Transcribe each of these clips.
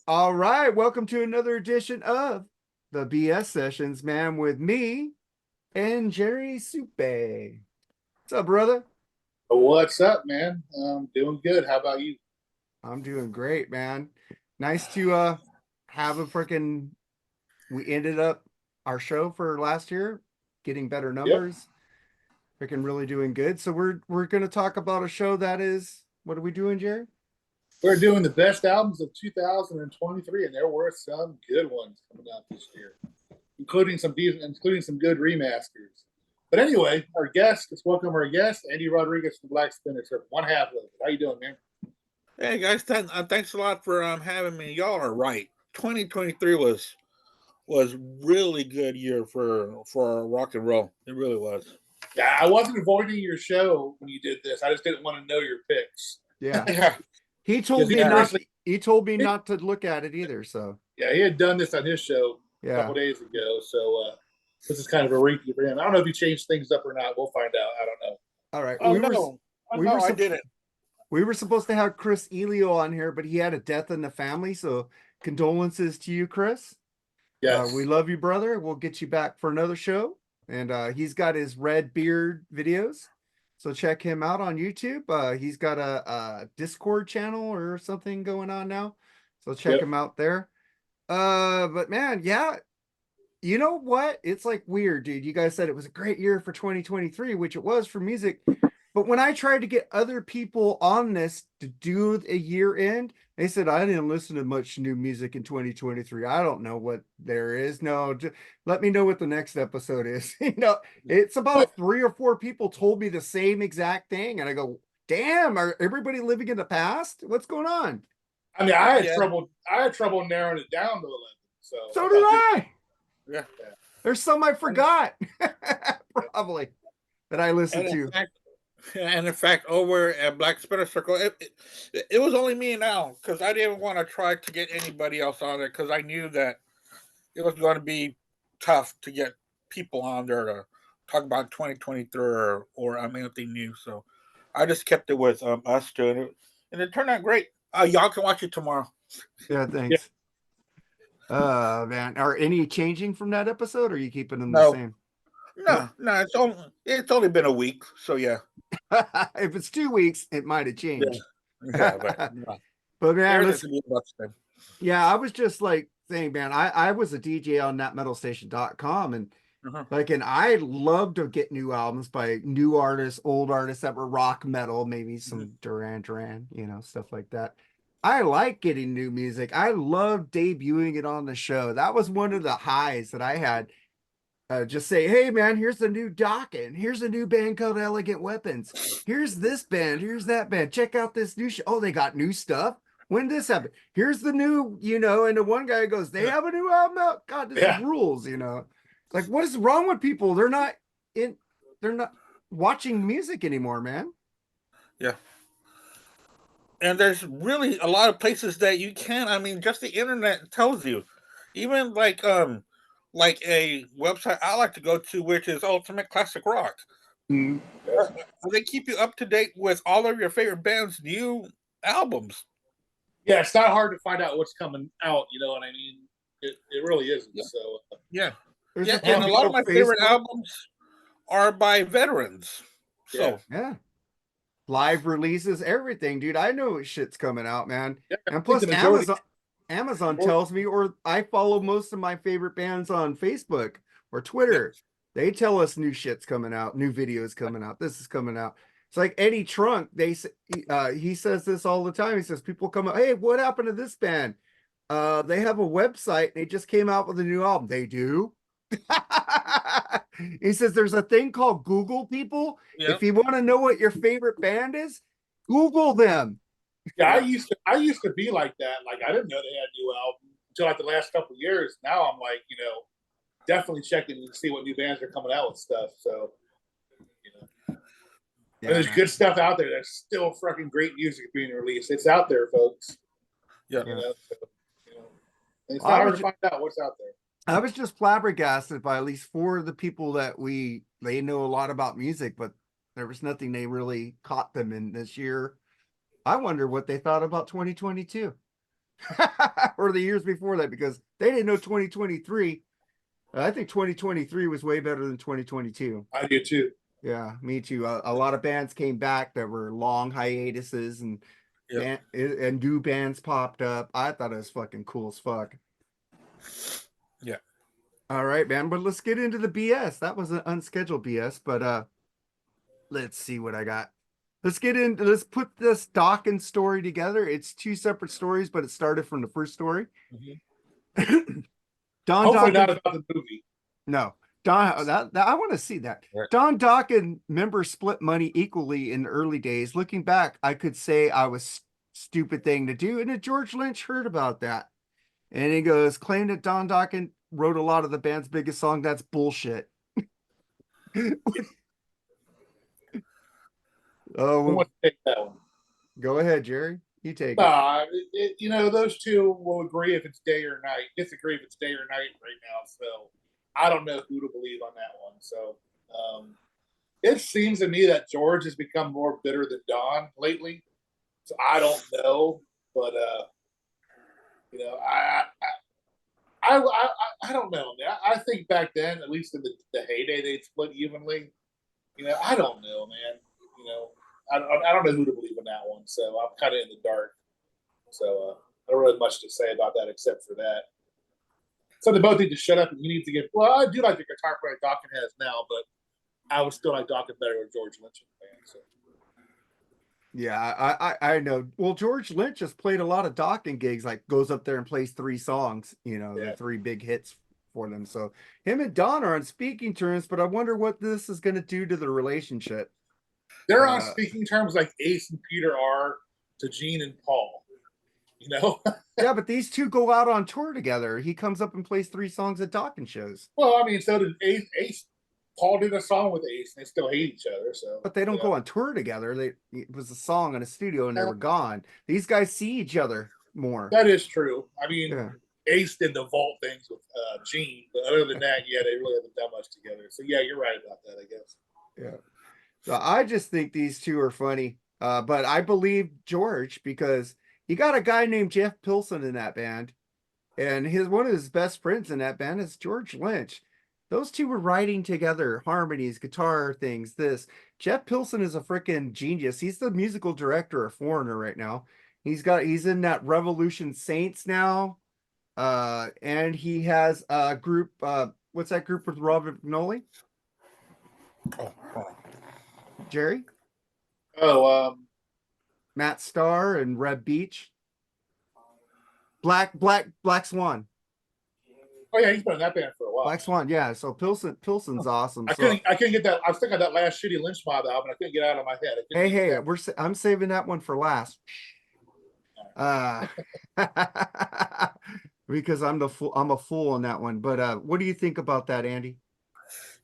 All right, welcome to another edition of the BS Sessions, man, with me and Jerry Supe. What's up, brother? What's up, man? Doing good. How about you? I'm doing great, man. Nice to have a freaking we ended up our show for last year getting better Yep. numbers. Freaking really doing good. So we're going to talk about a show that is what are we doing, Jerry? We're doing the best albums of 2023, and there were some good ones coming out this year, including some good remasters. But anyway, our guest, let's welcome our guest, Andy Rodriguez from Blackspinner Circle, one half of it. How you doing, man? Hey guys, thanks a lot for having me. Y'all are right. 2023 was really good year for rock and roll. It really was. Yeah, I wasn't avoiding your show when you did this. I just didn't want to know your picks. Yeah. Yeah, He told Because me not originally, he told me not to look at it either, so yeah, he had done this on his show a yeah. couple days ago. So this is kind of a repeat for him. I don't know if he changed things up or not. We'll find out. I don't know. All right. Oh no, oh We were no, I sup- didn't. we were supposed to have Chris Elio on here, but he had a death in the family. So condolences to you, Chris. We Yes. love you, brother. We'll get you back for another show. And he's got his red beard videos. So check him out on YouTube. He's got a Discord channel or something going on now. So check Yep. him out there. But man, yeah, you know what? It's like weird, dude. You guys said it was a great year for 2023, which it was for music. But when I tried to get other people on this to do a year end, they said I didn't listen to much new music in 2023. I don't know what there is. No, just let me know what the next episode is. It's But about three or four people told me the same exact thing, and I go, "Damn, are everybody living in the past? What's going on?" I mean, I had Yeah, trouble. I had trouble narrowing it down to 11. So So I did thought you. I. yeah. There's some I And, forgot, probably that I listened and in to. fact, over at Black Spinner Circle, it was only me now because I didn't want to try to get anybody else on it because I knew that it was going to be tough to get people on there to talk about 2023 or anything new. So I just kept it with us two, and it turned out great. Y'all can watch it tomorrow. Yeah, Yeah. thanks. Man, are any changing from that episode, or are you keeping them the No, same? no, it's only been a week, so yeah, If it's 2 weeks, it might have yeah, changed. yeah, but But no, man, everything's let's gonna be about the same. yeah, I was just like saying, man, I was a DJ on thatmetalstation.com and Uh-huh. like and I love to get new albums by new artists, old artists that were rock metal, maybe Mhm. some Duran, stuff like that. I like getting new music. I love debuting it on the show. That was one of the highs that I had. Just say, hey man, here's the new Dokken. Here's a new band called Elegant Weapons. Here's this band. Here's that band. Check out this new show. Oh, they got new stuff. When did this happen? Here's the new, and the one guy goes, they have a new album out. God, this Yeah. rules. Like, what is wrong with people? In, they're not watching music anymore, man. Yeah, and there's really a lot of places that you can. I mean, just the internet tells you. Even like a website I like to go to, which is Ultimate Classic Rock. Mm. Uh, They keep you up to date with all of your favorite bands' new albums. Yeah, it's not hard to find out what's coming out. You know what I mean? It really isn't. Yeah, So yeah, There's yeah. a And thing a um, lot of called my favorite Facebook. albums are by veterans. yeah, So Yeah. Live releases, everything, dude. I know shit's coming out, man. yeah. I And think the plus majority. Amazon tells me, or I follow most of my favorite bands on Facebook or yeah, Twitter. They tell us new shit's coming out, new videos coming out. This is coming out. It's like Eddie Trunk. He says this all the time. He says people come up, hey, what happened to this band? They have a website. They just came out with a new album. They do. He says there's a thing called Google people. yeah. If you want to know what your favorite band is, Google them. Yeah, I Yeah. used to. I used to be like that. Like I didn't know they had a new album until like the last couple of years. Now I'm like, definitely checking to see what new bands are coming out with stuff. So you know, and Yeah, there's man. good stuff out there. There's still fucking great music being released. It's out there, folks. Yeah. You Yeah. know, so, you know, and it's Well, not hard to find out what's out there. I was just flabbergasted by at least four of the people that they know a lot about music, but there was nothing they really caught them in this year. I wonder what they thought about 2022. or the years before that, because they didn't know 2023. I think 2023 was way better than 2022. I do too. Yeah, me too. A lot of bands came back that were long hiatuses, and Yep. and new bands popped up. I thought it was fucking cool as fuck. Yeah. All right, man. But let's get into the BS. That was an unscheduled BS, but let's see what I got. Let's put this Dawkins story together. It's two separate stories, but it started from the first story. Mm-hmm. Don Hopefully Dawkins, not about the movie. no. Don that I want to see that. Right. Don Dawkins members split money equally in the early days. Looking back, I could say I was stupid thing to do. And then George Lynch heard about that. And he goes, claim that Don Dawkins wrote a lot of the band's biggest song. That's bullshit. Oh, Who well, wants to take that one? go ahead, Jerry. You take it. Those two will agree if it's day or night, disagree if it's day or night right now. So I don't know who to believe on that one. So it seems to me that George has become more bitter than Don lately. So I don't know, but you know, I don't know. I think back then, at least in the heyday, they'd split evenly. I don't know, man. I don't know who to believe in that one. So I'm kind of in the dark. So I don't really have much to say about that except for that. So they both need to shut up, and he needs to get. Well, I do like the guitar player Dawkins has now, but I would still like Dawkins better with George Lynch in the band. So. Yeah, I know. Well, George Lynch has played a lot of Dawkins gigs, like goes up there and plays 3 songs, the 3 big hits for them. So him and Don are on speaking terms, but I wonder what this is going to do to the relationship. They're on speaking terms like Ace and Peter are to Gene and Paul. Yeah, but these two go out on tour together. He comes up and plays 3 songs at Dawkins shows. Well, I mean, so did Ace. Paul did a song with Ace, and they still hate each other. So, but they don't go on tour together. It was a song in a studio, and they were gone. These guys see each other more. That is true. I mean, Ace did the vault things with Gene, but other than that, yeah, they really haven't done much together. So, yeah, you're right about that, I guess. Yeah. So I just think these two are funny. But I believe George, because you got a guy named Jeff Pilson in that band, and one of his best friends in that band is George Lynch. Those two were writing together harmonies, guitar things. Jeff Pilson is a freaking genius. He's the musical director of Foreigner right now. He's in that Revolution Saints now. And he has a group. What's that group with Robert Nolly? Jerry? Matt Starr and Reb Beach. Black Swan. Oh yeah, he's been in that band for a while. Black Swan, yeah. So Pilson's awesome. I couldn't get that. I was thinking of that last shitty Lynch Mob album. I couldn't get it out of my head. Hey, I'm saving that one for last. Because I'm a fool on that one. But what do you think about that, Andy?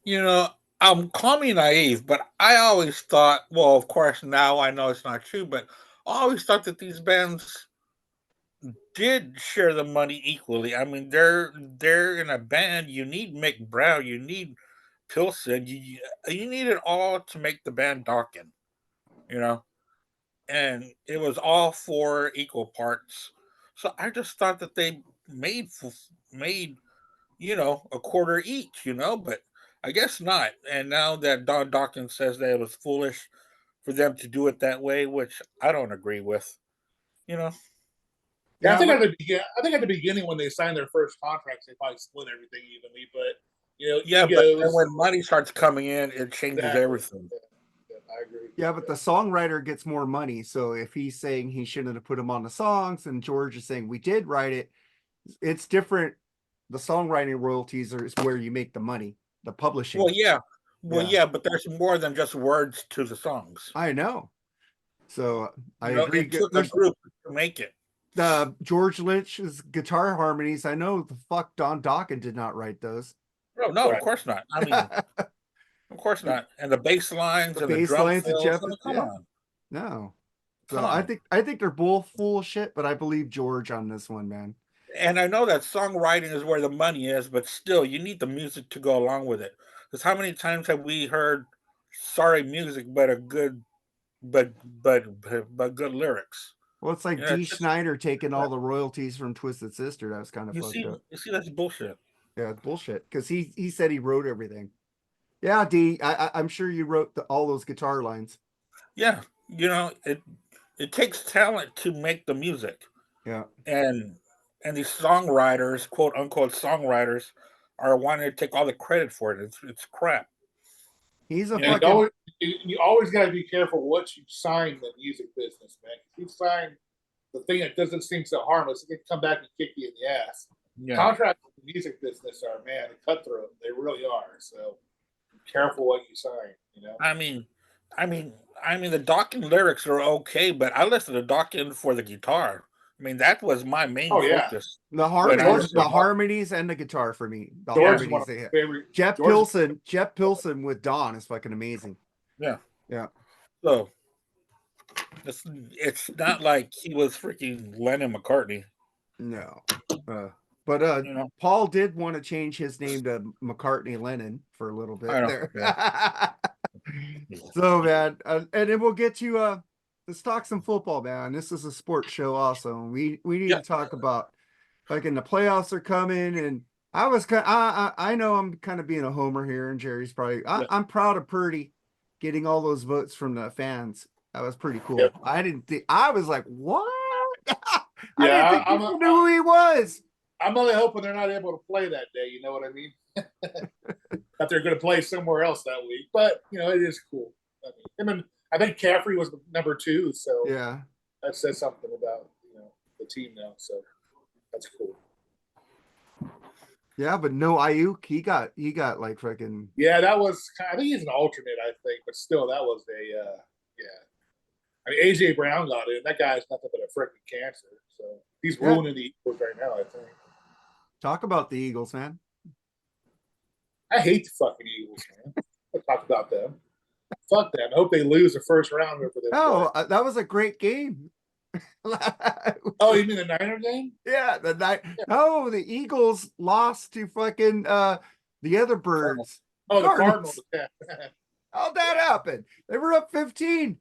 Call me naive, but I always thought, well, of course, now I know it's not true, but I always thought that these bands did share the money equally. I mean, they're in a band. You need Mick Brown, you need Pilson, you need it all to make the band Dawkins, and it was all 4 equal parts. So I just thought that they made a quarter each, but I guess not. And now that Don Dawkins says that it was foolish for them to do it that way, which I don't agree with, Yeah, I think at the beginning when they signed their first contracts, they probably split everything evenly. But but when money starts coming in, it changes everything. Yeah, I agree. Yeah, but the songwriter gets more money. So if he's saying he shouldn't have put him on the songs, and George is saying we did write it, it's different. The songwriting royalties is where you make the money. The publishing. Yeah, but there's more than just words to the songs. I know. So I agree. It took a group to make it. The George Lynch's guitar harmonies. I know the fuck Don Dawkins did not write those. No, right. Of course not. I mean, of course not. And the bass lines and the drum fills. Jeff, come on. No. So I think they're both full of shit, but I believe George on this one, man. And I know that songwriting is where the money is, but still, you need the music to go along with it. Because how many times have we heard sorry music, but a good, but good lyrics? Well, it's like Yeah, D. it's just, Schneider taking all the royalties from Twisted Sister. That was kind of fucked up. you see, that's bullshit. Yeah, it's bullshit. Because he said he wrote everything. Yeah, D. I'm sure you wrote all those guitar lines. Yeah, it takes talent to make the music, Yeah, and these songwriters, quote unquote songwriters, are wanting to take all the credit for it. It's crap. he's a You And know, fucking you always got to be careful what you sign in the music business, man. If you sign the thing that doesn't seem so harmless, it can come back and kick you in the ass. yeah. Contracts in the music business are, man, cutthroat. They really are. So be careful what you sign, you know? I mean, I mean, the Dawkins lyrics are okay, but I listened to Dawkins for the guitar. I mean, that was my main Oh, yeah. focus the when I George was. harmonies, is one the of my, harmonies, and the guitar for me. The Yeah, George is one harmonies of they my hit. favorite. Jeff George is, Pilson, Jeff Pilson with Dawn is fucking amazing. yeah. Yeah. So it's not like he was freaking Lennon McCartney. No. But You know, Paul did want to change his name to McCartney Lennon for a little I bit know. there. Yeah. So man, and then we'll get to let's talk some football, man. This is a sports show also. We need Yeah. to talk about like in the playoffs are coming, and I was kind I know I'm kind of being a homer here, and Jerry's probably Yeah. I'm proud of Purdy getting all those votes from the fans. That was pretty cool. yep. I didn't think I was like, what? I didn't Yeah, think people knew who he was. I'm only hoping they're not able to play that day. You know what I mean? That they're going to play somewhere else that week. But it is cool. I think Caffrey was number 2, so Yeah. that says something about the team now. So that's cool. Yeah, but no Ayuk, he got like fucking Yeah, that was. I think he's an alternate. I think, but still, that was a yeah. I mean, AJ Brown got it. And that guy's nothing but a freaking cancer. So he's Yeah. ruining the Eagles right now. I think. talk about the Eagles, man. I hate the fucking Eagles, man. Let's talk about them. Fuck them. I hope they lose the first round over this. No, that was a great game. Oh, you mean the Niner game? Yeah, the night. No, the Eagles lost to fucking the other birds. Oh, the Cardinals. Cardinals. How'd that happen? They were up 15.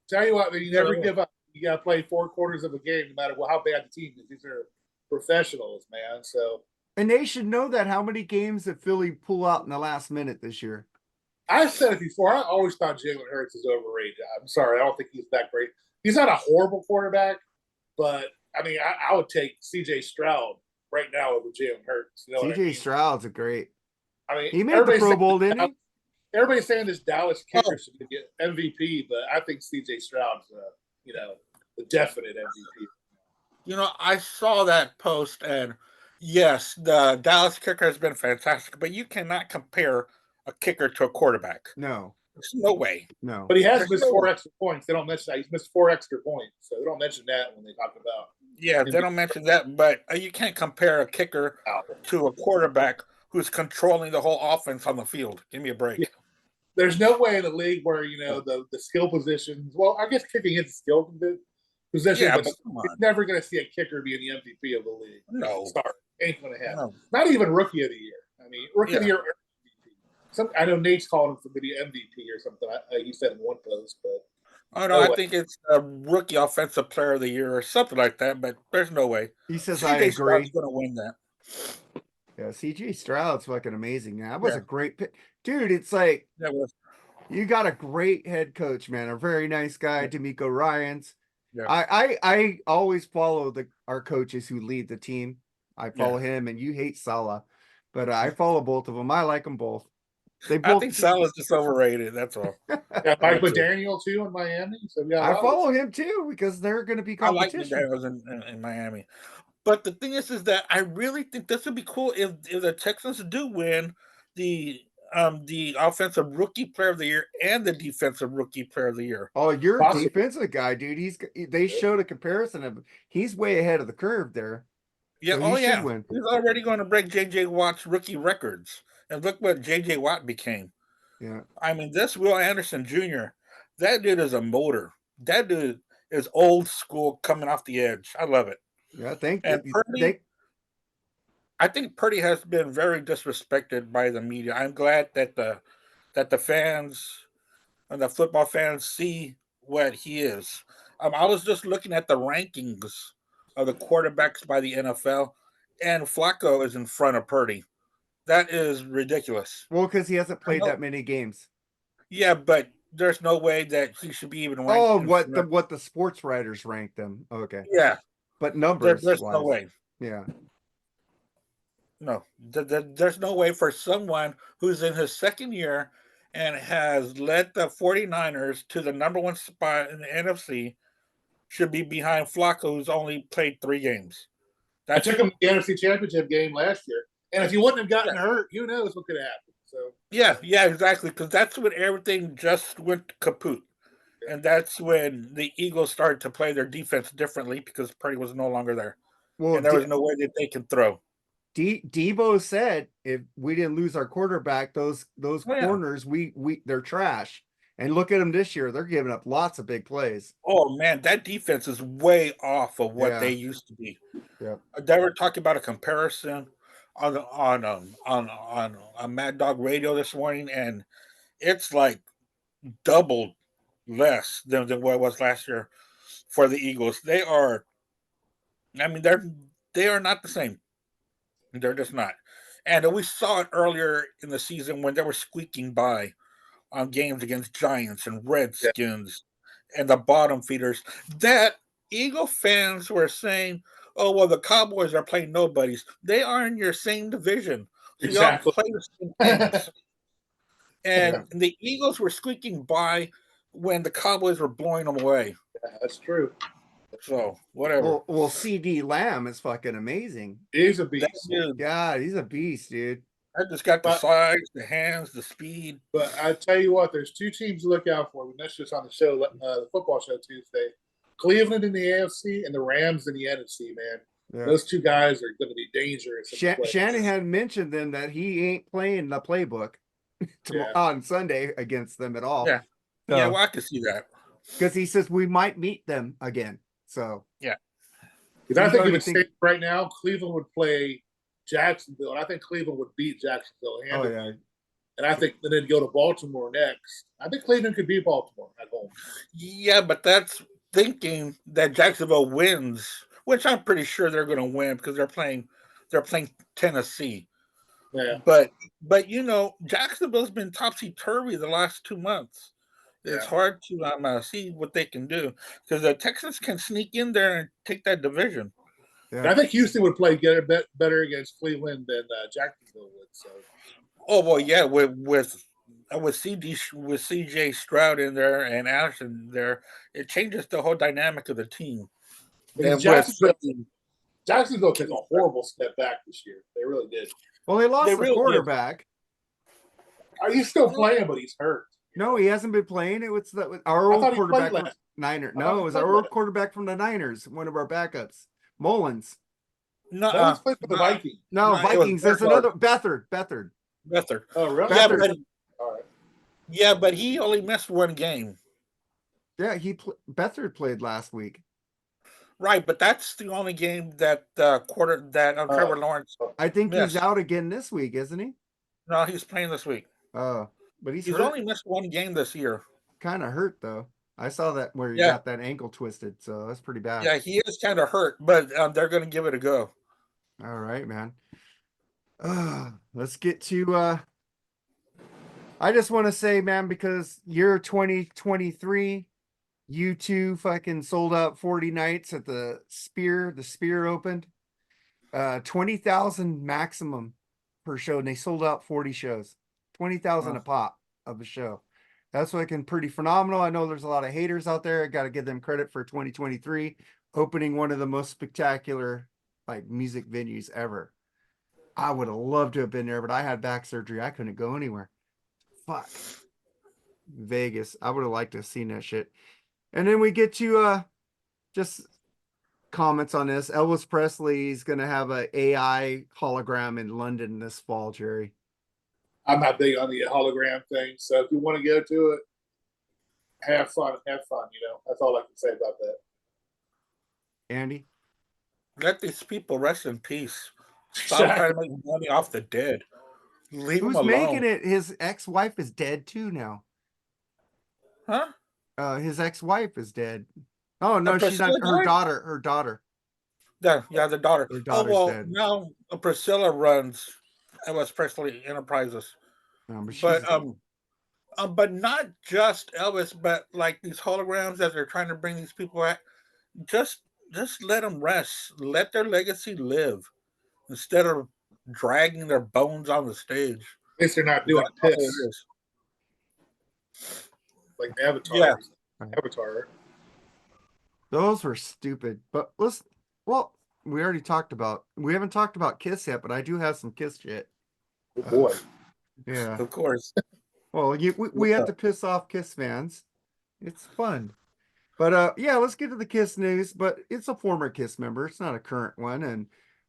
Tell you what, you never give up. You got to play 4 quarters of a game, no matter how bad the team is. These are professionals, man. So, And they should know that. How many games did Philly pull out in the last minute this year? I said it before. I always thought Jalen Hurts is overrated. I'm sorry. I don't think he's that great. He's not a horrible quarterback, but I mean, I would take C.J. Stroud right now over Jalen Hurts. You know C.J. Stroud's a great. I mean, He made the Pro Bowl, didn't he? Everybody's saying this Dallas kicker should get MVP, but I think C.J. Stroud's, the definite MVP. I saw that post, and yes, the Dallas kicker has been fantastic, but you cannot compare a kicker to a quarterback. No, There's no way. no. But he has There's missed no 4 way. extra points. They don't mention that. He's missed 4 extra points, so they don't mention that when they talk about. Yeah, they don't mention that, but you can't compare a kicker to a quarterback who's controlling the whole offense on the field. Give me a break. Yeah. There's no way in the league where the skill positions. Well, I guess kicking is a skill position, Yeah, but but come on. you're never going to see a kicker being the MVP of the league. No. Sorry, ain't going to happen. No. Not even rookie of the year. I mean, rookie of the year. Or MVP. I know Nate's calling him for the MVP or something. He said in one post, but Oh no, I think it's a rookie offensive player of the year or something like that, but there's no way. He says CJ I agree. Stroud's going to win that. Yeah, C.J. Stroud's fucking amazing. That was Yeah. a great pick, dude. It's like That was, you got a great head coach, man. A very nice guy, Yeah. D'Amico Ryans. Yeah. I always follow our coaches who lead the team. I follow him, and you hate Salah, but I follow both of them. I like them both. They I both. think Salah's just overrated. That's all. yeah, Mike That's it. McDaniel too in Miami. So we got a I lot of- follow him too because they're going to be I like competition. McDaniels in Miami. But the thing is that I really think this would be cool if the Texans do win the offensive rookie player of the year and the defensive rookie player of the year. Oh, you're a Possibly. defensive guy, dude. They showed a comparison of he's way ahead of the curve there. Yeah, So he should win. He's already going to break JJ Watt's rookie records. And look what JJ Watt became. Yeah. I mean, this Will Anderson Jr., that dude is a motor. That dude is old school coming off the edge. I love it. Yeah, thank And you. Purdy, I think Purdy has been very disrespected by the media. I'm glad that the fans and the football fans see what he is. I was just looking at the rankings of the quarterbacks by the NFL, and Flacco is in front of Purdy. That is ridiculous. Well, because he hasn't I played know. that many games. Yeah, but there's no way that he should be even ranked Oh, in front. what the sports writers ranked them. Okay. Yeah, But numbers there's no wise, way. yeah. No, there's no way for someone who's in his second year and has led the 49ers to the number one spot in the NFC should be behind Flacco, who's only played 3 games. I That's took him to the NFC Championship game last year, and if he wouldn't have gotten yeah, hurt, who knows what could have happened. So yeah, exactly. Because that's when everything just went kaput, yeah. and that's when the Eagles started to play their defense differently because Purdy was no longer there, Well, and there was no way that they can throw. Debo said if we didn't lose our quarterback, those Oh yeah. corners, we they're trash. And look at them this year; they're giving up lots of big plays. Oh man, that defense is way off of what they Yeah, used to be. yeah. They were talking about a comparison on Mad Dog Radio this morning, and it's like double less than what it was last year for the Eagles. They are, I mean, they are not the same. They're just not. And we saw it earlier in the season when they were squeaking by on games against Giants and Yeah. Redskins and the bottom feeders. That Eagle fans were saying, "Oh well, the Cowboys are playing nobodies. They are in your same division, so y'all Exactly. play the same games." Yeah, And the Eagles were squeaking by when the Cowboys were blowing them away. that's true. So whatever. Well, CD Lamb is fucking amazing. He's a That beast. dude, God, he's a beast, dude. I just got the But size, the hands, the speed. but I tell you what, there's 2 teams to look out for. And that's just on the show, the football show Tuesday. Cleveland in the AFC and the Rams in the NFC. Man, Yeah. those 2 guys are going to be dangerous. Shanahan mentioned then that he ain't playing the playbook on Sunday against them at all. Yeah, So, yeah. Well, I could see that. because he says we might meet them again. So Yeah. Because I He's think if already it's safe right now, Cleveland would play Jacksonville, and I think Cleveland would beat Jacksonville. oh yeah. And I think then they'd go to Baltimore next. I think Cleveland could beat Baltimore at home. Yeah, but that's thinking that Jacksonville wins, which I'm pretty sure they're going to win because they're playing Tennessee. Yeah, But you know, Jacksonville's been topsy turvy the last 2 months. It's yeah. hard to see what they can do because the Texans can sneak in there and take that division. And I think Houston would play better against Cleveland than Jacksonville would. So, Oh well, yeah, with CJ Stroud in there and Ashton there, it changes the whole dynamic of the team. because And with Jacksonville took a horrible step back this year. They really did. Well, they lost They the really did. quarterback. Are you still playing? But he's hurt. No, he hasn't been playing. It was our I old thought he quarterback played from last. Niner. I thought No, he it was played our old last. quarterback from the Niners, one of our backups. Mullins. Mullins played for the Vikings. No, No, it was Vikings. There's Bethard. another Bethard. Bethard. Oh, really? Yeah, Bethard. All right. but he only missed 1 game. Yeah, Bethard played last week. Right, but that's the only game that Trevor Lawrence I think missed. he's out again this week, isn't he? No, he's playing this week. Oh, but he's He's hurt. only missed 1 game this year. Kind of hurt though. I saw that where he Yeah. got that ankle twisted, so that's pretty bad. Yeah, he is kind of hurt, but they're going to give it a go. All right, man. Let's get to I just want to say, man, because year 2023, you two fucking sold out 40 nights at the Spear opened. 20,000 maximum per show, and they sold out 40 shows. 20,000 Wow. a pop of a show. That's fucking pretty phenomenal. I know there's a lot of haters out there. I got to give them credit for 2023 opening one of the most spectacular like music venues ever. I would have loved to have been there, but I had back surgery. I couldn't go anywhere. Fuck. Vegas. I would have liked to have seen that shit. And then we get to just comments on this. Elvis Presley's gonna have a AI hologram in London this fall, Jerry. I'm not big on the hologram thing, so if you want to go to it, have fun. You know, that's all I can say about that. Andy? Let these people rest in peace. Stop trying to make money off the dead. Leave Who's them alone. making it? His ex-wife is dead too now. Huh? His ex-wife is dead. Oh no, she's not. Priscilla Her died? daughter. Her daughter. Yeah, the daughter. Her Oh daughter's well, dead. now Priscilla runs Elvis Presley Enterprises, But but she's but not just Elvis, but like these holograms that they're trying to bring these people at. Just just let them rest. Let their legacy live instead of dragging their bones on the stage. At least they're not doing That's all it piss is. like the Yeah. avatars. Avatar. those were stupid. But let's. Well, we already talked about. We haven't talked about Kiss yet, but I do have some Kiss shit. Oh boy. Yeah. Of course. Well, we have to piss off Kiss fans. It's fun. But yeah, let's get to the Kiss news. But it's a former Kiss member. It's not a current one. And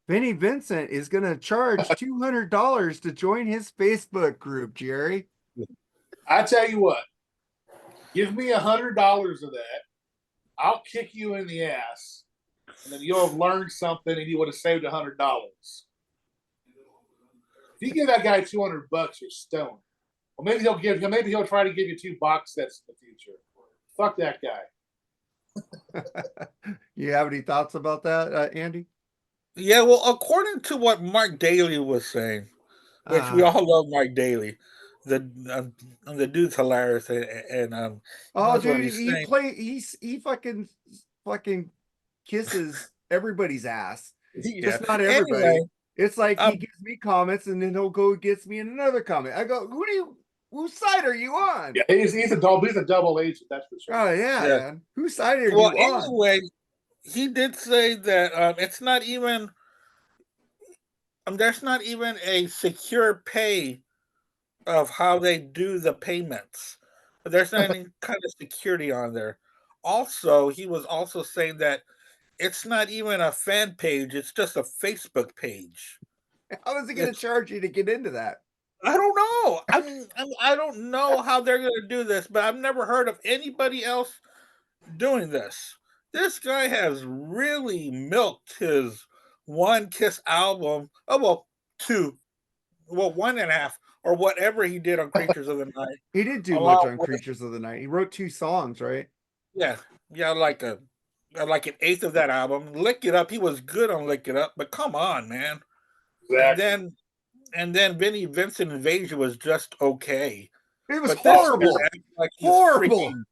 Vinnie Vincent is going to charge $200 to join his Facebook group, Jerry. I tell you what, give me $100 of that. I'll kick you in the ass, and then you'll have learned something, and you would have saved $100. If you give that guy $200, you're stoned. Well, maybe he'll try to give you 2 box sets in the future. Fuck that guy. You have any thoughts about that, Andy? Yeah, well, according to what Mark Daly was saying, which we Uh, all love Mark Daly, the dude's hilarious and he oh, knows what dude, he's saying. he fucking kisses everybody's ass. Yeah. Just not Anyway, everybody. It's like he um, gives me comments and then he'll go and gets me in another comment. I go, whose side are you on? Yeah, he's a double agent, that's for sure. Oh yeah, yeah. man. Whose side are Well, you on? anyway, he did say that it's not even there's not even a secure pay of how they do the payments. There's not any kind of security on there. Also, he was also saying that it's not even a fan page; it's just a Facebook page. How is he gonna It's charge you to get into that? I don't know. I don't know how they're going to do this, but I've never heard of anybody else doing this. This guy has really milked his one Kiss album. Oh well, two, well, one and a half, or whatever he did on Creatures of the Night. He did do much Along on with Creatures of the Night. He wrote 2 songs, right? yeah, yeah, like an eighth of that album. Lick It Up. He was good on Lick It Up, but come on, man. And Exactly. then Vinnie Vincent Invasion was just okay. It was But this guy horrible. acts like he's Horrible. freaking.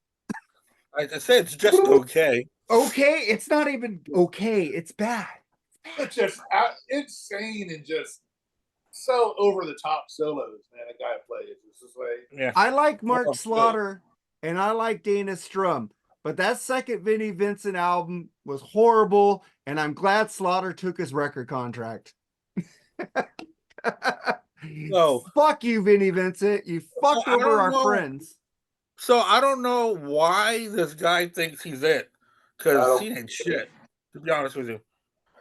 I say it's just okay. Okay, it's not even okay. It's bad. It's just insane and just so over the top solos, man. The guy plays. It's just like Yeah. I like Mark Well, Slaughter and I like Dana Strum, but that second Vinnie Vincent album was horrible, and I'm glad Slaughter took his record contract. So Fuck you, Vinnie Vincent. You fucked I over don't our know. friends. So I don't know why this guy thinks he's it, I because don't. he ain't shit. To be honest with you,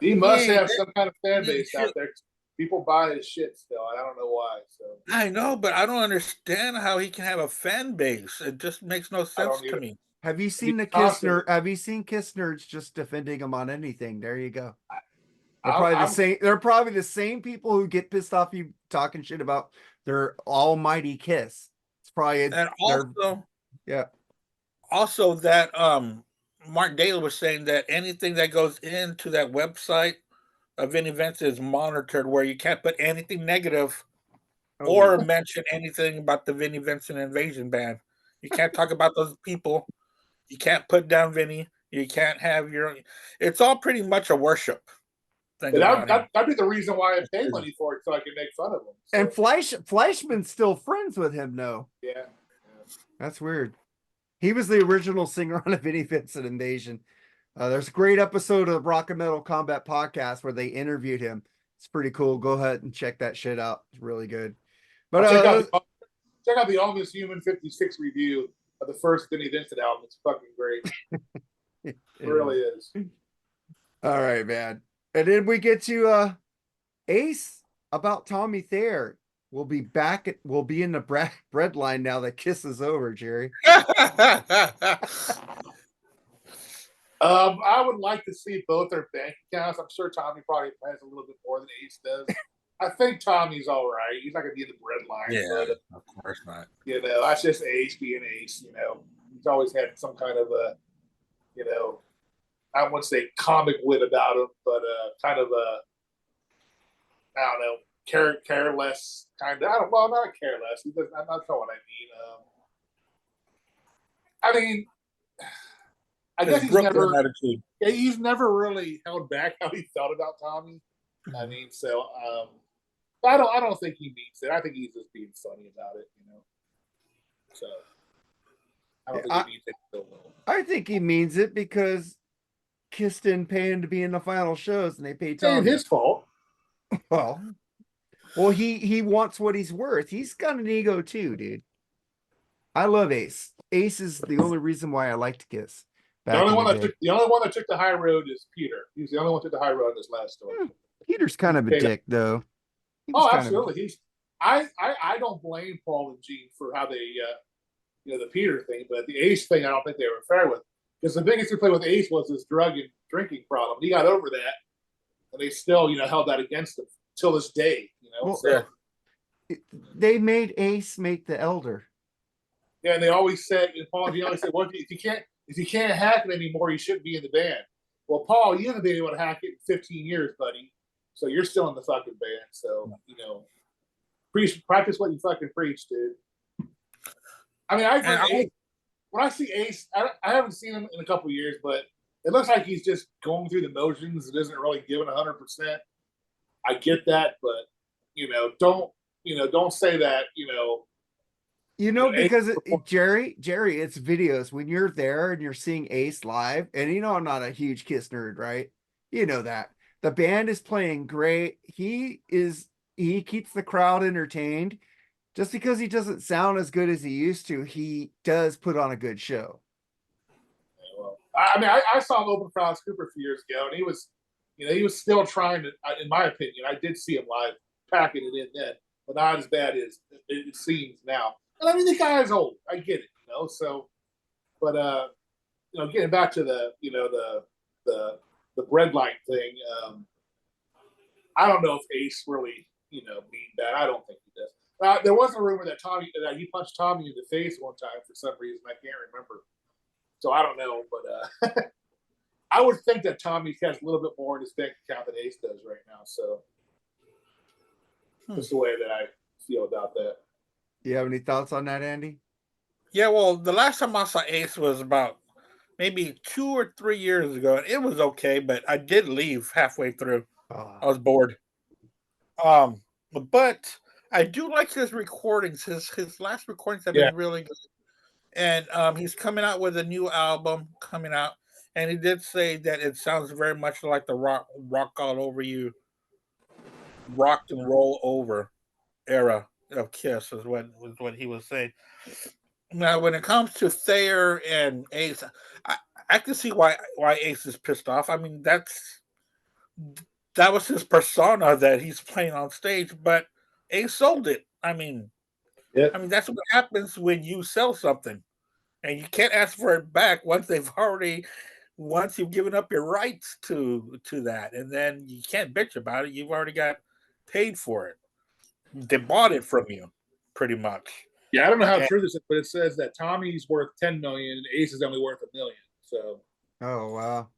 He he must ain't, have some kind of fan he ain't base out shit. there. People buy his shit still. I don't know why. So I know, but I don't understand how he can have a fan base. It just makes no I sense don't to either. me. Have you seen the Kiss Constantly. nerd? Have you seen Kiss nerds just defending him on anything? There you go. They're I'm, probably the I'm same. They're probably the same people who get pissed off you talking shit about their almighty Kiss. It's probably And they're yeah. also that Mark Daly was saying that anything that goes into that website of Vinnie Vincent is monitored, where you can't put anything negative or Oh, mention anything about the Vinnie Vincent Invasion band. You can't talk about those people. You can't put down Vinnie. You can't have your. It's all pretty much a worship thing about him. that'd be the reason why I pay money for it, so I can make fun of him. So, and Fleischman's still friends with him. No, yeah. that's weird. He was the original singer on a Vinnie Vincent Invasion. There's a great episode of Rock and Metal Combat Podcast where they interviewed him. It's pretty cool. Go ahead and check that shit out. It's really good. But Check out the Almost Human 56 review of the first Vinnie Vincent album. It's fucking great. It really is. All right, man. And then we get to Ace about Tommy Thayer. We'll be back. We'll be in the bread line now that Kiss is over, Jerry. I would like to see both their bank accounts. I'm sure Tommy probably has a little bit more than Ace does. I think Tommy's all right. He's not going to be in the bread line. Yeah, of course not. You know, that's just Ace being Ace. You know, he's always had some kind of a, you know, I wouldn't say comic wit about him, but kind of a I don't know, careless kind of. Well, not careless. I'm not sure what I mean. I guess His Brooklyn attitude. he's never really held back how he felt about Tommy. I mean, so I don't think he means it. I think he's just being funny about it, you know. So I don't think he means it so well. I think he means it because Kiss didn't pay him to be in the final shows, and they paid It ain't Tommy. his fault. Well, he wants what he's worth. He's got an ego too, dude. I love Ace. Ace is the only reason why I liked Kiss. The only one that took the high road is Peter. He's the only one that took the high road in this last story. Peter's kind of a dick, though. Oh, absolutely. I don't blame Paul and Gene for how they the Peter thing, but the Ace thing I don't think they were fair with. Because the biggest complaint with Ace was his drug and drinking problem. He got over that, and they still, held that against him till this day. Well, so. They made Ace make the Elder. Yeah, and they always said, and Paul and Gene always said, "Well, if you can't hack it anymore, you shouldn't be in the band." Well, Paul, you haven't been able to hack it in 15 years, buddy. So you're still in the fucking band. So practice what you fucking preach, dude. I mean, when I see Ace, I haven't seen him in a couple of years, but it looks like he's just going through the motions. It isn't really giving 100%. I get that, but don't say that. Because Jerry, it's videos when you're there and you're seeing Ace live, and I'm not a huge Kiss nerd, right? You know that the band is playing great. He keeps the crowd entertained. Just because he doesn't sound as good as he used to, he does put on a good show. Well, I mean, I saw him open for Alice Cooper a few years ago, and he was still trying to. In my opinion, I did see him live, packing it in then, but not as bad as it seems now. And I mean, the guy's old. I get it, So, but getting back to the breadline thing, I don't know if Ace really mean that. I don't think he does. There was a rumor that he punched Tommy in the face one time for some reason. I can't remember. So I don't know, but I would think that Tommy has a little bit more in his bank account than Ace does right now. So that's the way that I feel about that. You have any thoughts on that, Andy? Yeah, well, the last time I saw Ace was about maybe 2 or 3 years ago, and it was okay, but I did leave halfway through. I was bored. But I do like his recordings. His last recordings have been really good. And he's coming out with a new album coming out. And he did say that it sounds very much like the rock all over you, rocked and roll over era of Kiss is what he was saying. Now, when it comes to Thayer and Ace, I can see why Ace is pissed off. I mean, that was his persona that he's playing on stage, but Ace sold it. I mean, that's what happens when you sell something, and you can't ask for it back once you've given up your rights to that, and then you can't bitch about it. You've already got paid for it. They bought it from you, pretty much. Yeah, I don't know how true this is, but it says that Tommy's worth $10 million and Ace is only worth $1 million. So, oh wow.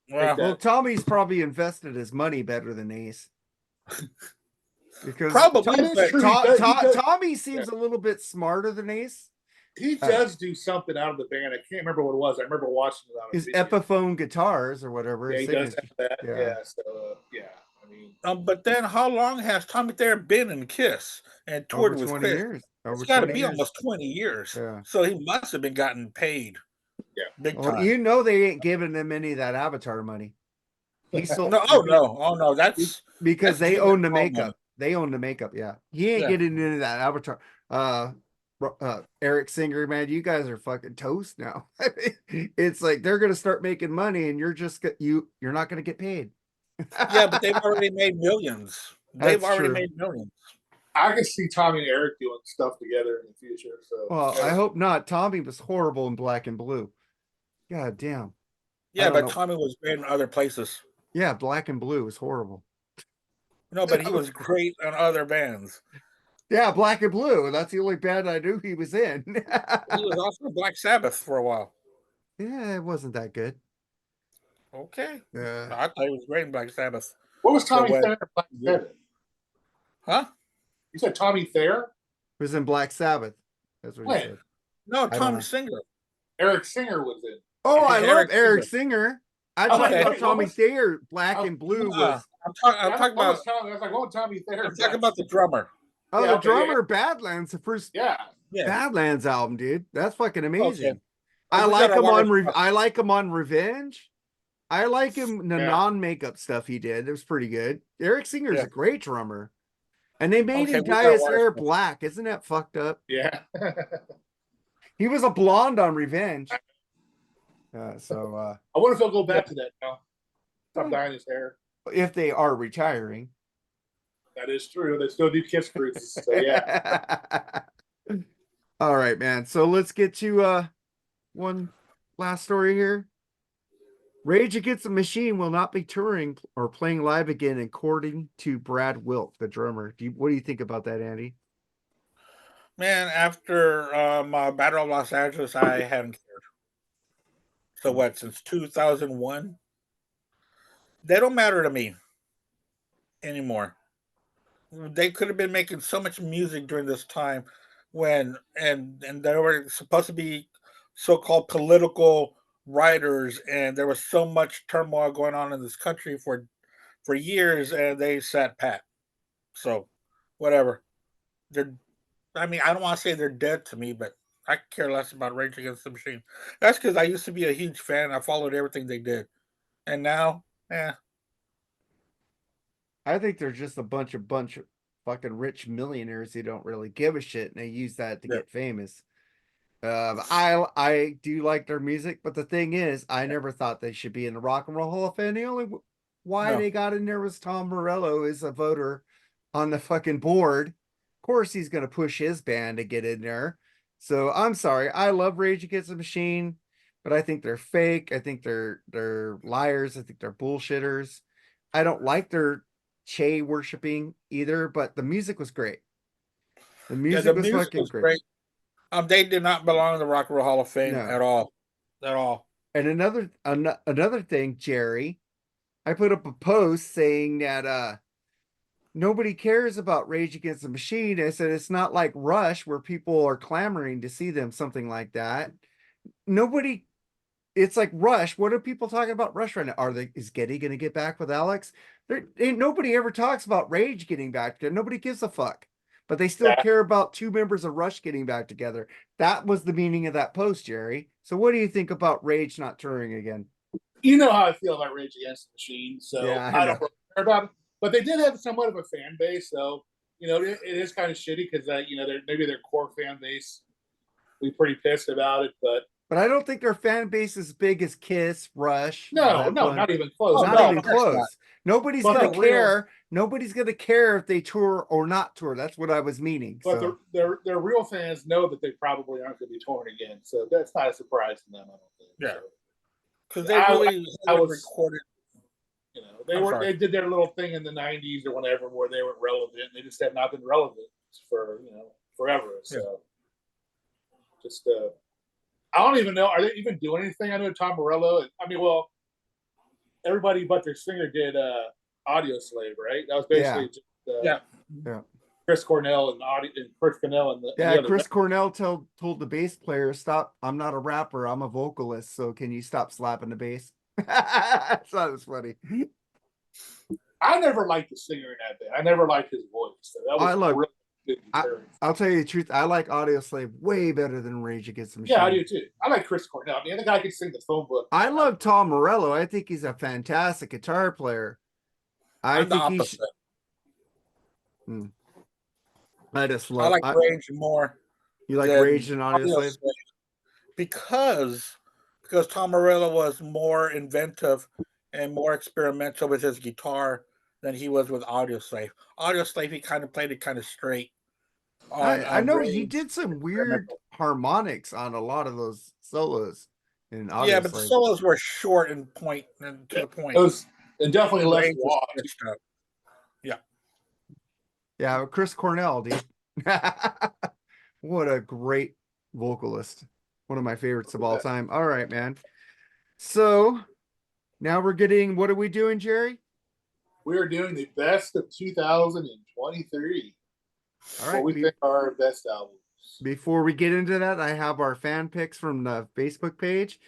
Well, Tommy's probably invested his money better than Ace. Because probably Tommy seems a little bit smarter than Ace. He does do something out of the band. I can't remember what it was. I remember watching it on his Epiphone guitars or whatever. Yeah, he does have that. Yeah. So I mean, but then how long has Tommy Thayer been in Kiss and toured with 20 Kiss? years. It's got to be almost 20 years. Yeah. So he must have been gotten paid. Yeah, big time. They ain't giving him any of that Avatar money. He sold. No. That's because they own the makeup. Money. They own the makeup. Yeah, he ain't getting into that Avatar. Eric Singer, man, you guys are fucking toast now. It's like they're gonna start making money, and you're not gonna get paid. Yeah, but they've already made millions. They've already made millions. I can see Tommy and Eric doing stuff together in the future. So, well, I hope not. Tommy was horrible in Black and Blue. God damn. Yeah, but Tommy was great in other places. Yeah, Black and Blue was horrible. No, but he was great on other bands. Yeah, Black and Blue. That's the only band I knew he was in. He was also Black Sabbath for a while. Yeah, it wasn't that good. Okay. Yeah. I thought he was great in Black Sabbath. What was Tommy way- Thayer in Black Sabbath? Huh? You said Tommy Thayer? He was in Black Sabbath. That's what he When? said. No, I don't Tommy know. Singer. Eric Singer was in. Oh, I love Eric Eric Singer. Singer. I I was talked Okay. about wait, what Tommy was- Thayer. Black I- and Blue Uh, was. I'm talking what about. was Tommy? I was like, what was Tommy Thayer? I'm talking about the drummer. Oh, Yeah, the okay, yeah. drummer Badlands, the first Yeah. Yeah. Badlands album, dude. That's fucking amazing. Okay. I We like got a him lot on. of- I like him on Revenge. I like him in the Yeah. non-makeup stuff he did. It was pretty good. Eric Singer's Yeah. a great drummer, and they made Okay, him we dye got his one hair of them. black. Isn't that fucked up? Yeah. He was a blonde on Revenge. So I wonder if he'll go back to that now. Stop dyeing his hair. if they are retiring, That is true. They still do kiss cruises. So yeah. All right, man. So let's get to one last story here. Rage Against the Machine will not be touring or playing live again, according to Brad Wilk, the drummer. What do you think about that, Andy? Man, after Battle of Los Angeles, I haven't cared. So what? Since 2001, they don't matter to me anymore. They could have been making so much music during this time when and they were supposed to be so-called political writers, and there was so much turmoil going on in this country for years, and they sat pat. So whatever. They're I mean, I don't want to say they're dead to me, but I care less about Rage Against the Machine. That's because I used to be a huge fan. I followed everything they did, and now, I think they're just a bunch of fucking rich millionaires who don't really give a shit, and they use that to Yeah. get famous. I do like their music, but the thing is, I never thought they should be in the Rock and Roll Hall of Fame. The only why No. they got in there was Tom Morello is a voter on the fucking board. Of course, he's gonna push his band to get in there. So I'm sorry. I love Rage Against the Machine, but I think they're fake. I think they're liars. I think they're bullshitters. I don't like their Che worshiping either, but the music was great. The music the was music fucking was great. great. They did not belong in the Rock and Roll Hall of Fame No. at all. At all. And another thing, Jerry, I put up a post saying that nobody cares about Rage Against the Machine. I said it's not like Rush where people are clamoring to see them, something like that. Nobody, it's like Rush. What are people talking about Rush right now? Is Getty gonna get back with Alex? There ain't nobody ever talks about Rage getting back together. Nobody gives a fuck. But they still Yeah. care about two members of Rush getting back together. That was the meaning of that post, Jerry. So what do you think about Rage not touring again? You know how I feel about Rage Against the Machine, so Yeah, I I don't know. really care about it. But they did have somewhat of a fan base, so it is kind of shitty because maybe their core fan base will be pretty pissed about it. But I don't think their fan base is as big as Kiss, Rush. no, Zeppelin. not even close. Oh, Not no, even of course close. not. Nobody's But gonna they're real. care. Nobody's gonna care if they tour or not tour. That's what I was meaning. But So their real fans know that they probably aren't going to be touring again, so that's not a surprise to them. I don't think. Yeah. So, Because they I- really I was- recorded. I'm sorry. they did their little thing in the '90s or whenever where they were relevant. They just have not been relevant for forever. So just I don't even know. Are they even doing anything? I know Tom Morello. I mean, well, everybody but their singer did Audio Slave, right? That was basically just Yeah. Chris Cornell and Chris Cornell and the other Chris Cornell told the bass player, "Stop! I'm not a rapper. I'm a vocalist. So can you stop slapping the bass?" So that was funny. I never liked the singer in that band. I never liked his voice. So that was I love- really good guitar. I'll tell you the truth. I like Audio Slave way better than Rage Against the Machine. Yeah, I do too. I like Chris Cornell. I mean, the guy can sing the phone book. I love Tom Morello. I think he's a fantastic guitar player. I I'm the think opposite. I just I love. like Rage more. You like than Rage and Audio Slave? Because Tom Morello was more inventive and more experimental with his guitar than he was with Audio Slave. Audio Slave, he kind of played it kind of straight. I know he Rage. did some weird harmonics on a lot of those solos in Audio Yeah, but the Slave. solos were short and point and to the point. It was and definitely less Rage was watch. switched up. Yeah, Chris Cornell, dude. What a great vocalist. One of my favorites of all time. All right, man. So Now we're getting, what are we doing, Jerry? We are doing the best of 2023. All What right. we think are our best albums. Before we get into that, I have our fan picks from the Facebook page.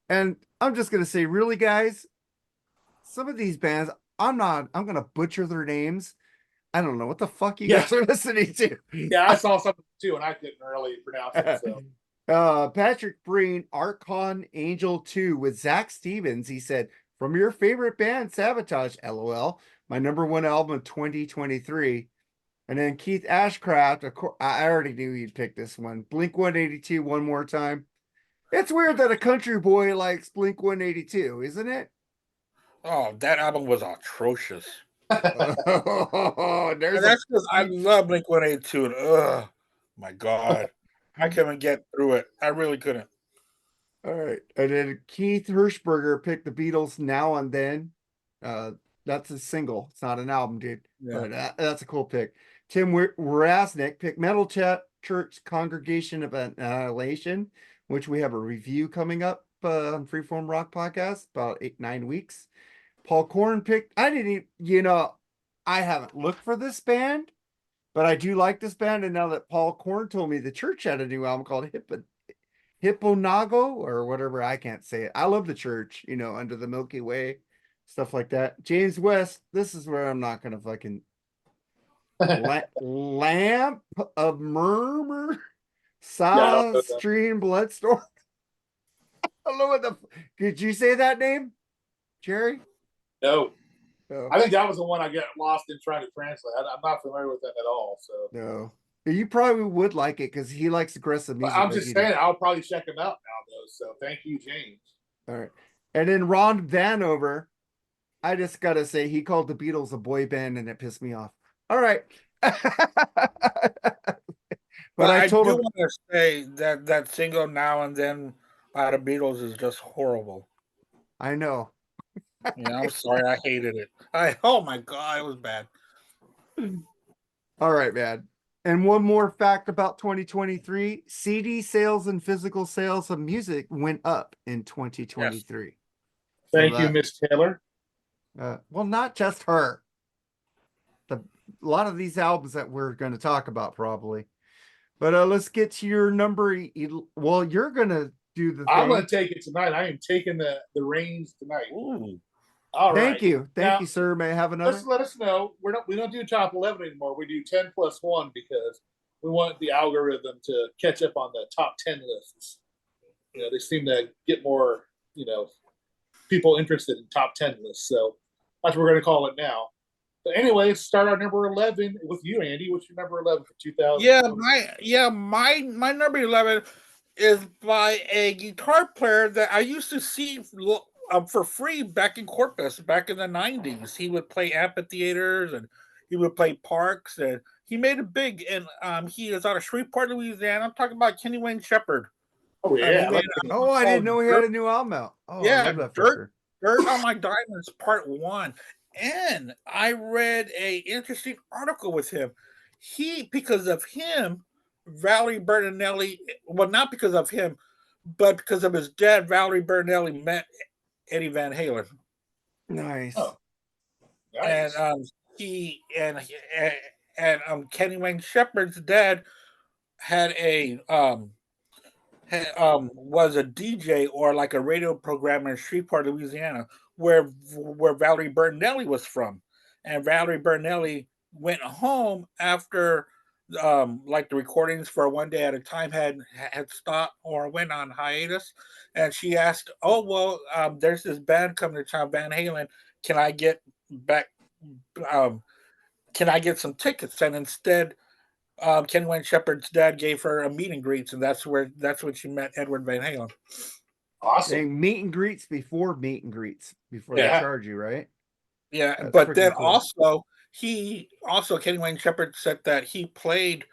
And I'm just going to say, really, guys, some of these bands, I'm going to butcher their names. I don't know what the fuck you Yeah. guys are listening to. Yeah, I saw something too, and I couldn't really pronounce it. So Patrick Breen, Archon Angel 2 with Zach Stevens. He said, from your favorite band, Sabotage, LOL, my number one album of 2023. And then Keith Ashcraft, of course, I already knew he'd pick this one. Blink 182, One More Time. It's weird that a country boy likes Blink 182, isn't it? Oh, that album was atrocious. Oh, And that's because I love Blink 182. And my God. I couldn't get through it. I really couldn't. All right. And then Keith Hirschberger picked the Beatles Now and Then. That's a single. It's not an album, dude. Yeah. But that's a cool pick. Tim Rasnick picked Metal Church Congregation of Annihilation, which we have a review coming up on Freeform Rock Podcast about 8-9 weeks. Paul Korn picked. I didn't even, I haven't looked for this band, but I do like this band. And now that Paul Korn told me the Church had a new album called Hipponago or whatever, I can't say it. I love the Church, Under the Milky Way, stuff like that. James West, this is where I'm not gonna fucking Lamp of Murmur, South Stream Bloodstorm. I don't know what did you say that name, Jerry? No. Oh. I think that was the one I got lost in trying to translate. I'm not familiar with that at all. So no. You probably would like it because he likes aggressive music. I'm just saying, I'll probably check him out now, though. So thank you, James. All right. And then Ron Vanover, I just got to say, he called the Beatles a boy band and it pissed me off. All right. But I told do him. want to say that single Now and Then by the Beatles is just horrible. I know. Yeah, I'm sorry. I hated it. Oh my God, it was bad. All right, man. And one more fact about 2023, CD sales and physical sales of music went up in 2023. Yes. Thank you, Miss Taylor. Well, not just her. A lot of these albums that we're going to talk about probably. But let's get to your number. Well, you're going to do the thing. I'm going to take it tonight. I am taking the reins tonight. Ooh. All right. Thank you. Thank you, sir. May I have another? Just let us know. We don't do top 11 anymore. We do 10 plus 1 because we want the algorithm to catch up on the top 10 lists. They seem to get more, people interested in top 10 lists. So that's what we're going to call it now. But anyway, start our number 11 with you, Andy. What's your number 11 for 2000? My number 11 is by a guitar player that I used to see for free back in Corpus back in the 90s. He would play amphitheaters and he would play parks, and he made it big. And he is out of Shreveport, Louisiana. I'm talking about Kenny Wayne Shepherd. Oh yeah. I didn't know he had a new album out. Oh yeah, I love that Dirt on My Diamonds Part 1. And I read a interesting article with him. Because of him, Valerie Bertinelli, well, not because of him, but because of his dad, Valerie Bertinelli met Eddie Van Halen. Nice. Oh, nice. And Kenny Wayne Shepherd's dad had was a DJ or like a radio programmer in Shreveport, Louisiana, where Valerie Bertinelli was from. And Valerie Bertinelli went home after like the recordings for One Day at a Time had stopped or went on hiatus, and she asked, "Oh well, there's this band coming to town, Van Halen. Can I get back? Can I get some tickets?" And instead, Ken Wayne Shepherd's dad gave her a meet and greets, and that's when she met Edward Van Halen. Awesome. And meet and greets before they charge you, right? Yeah, that's but then cool. Kenny Wayne Shepherd said that he played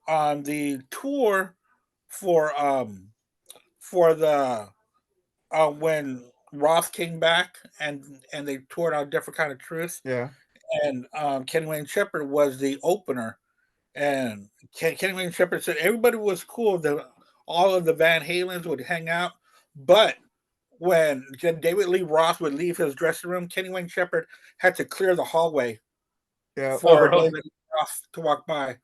on the tour for the when Roth came back and they toured on Different Kind of Truth. Yeah. And Kenny Wayne Shepherd was the opener. And Kenny Wayne Shepherd said everybody was cool. All of the Van Halens would hang out, but when David Lee Roth would leave his dressing room, Kenny Wayne Shepherd had to clear the hallway Yeah. Oh, for really? David Lee Roth to walk by,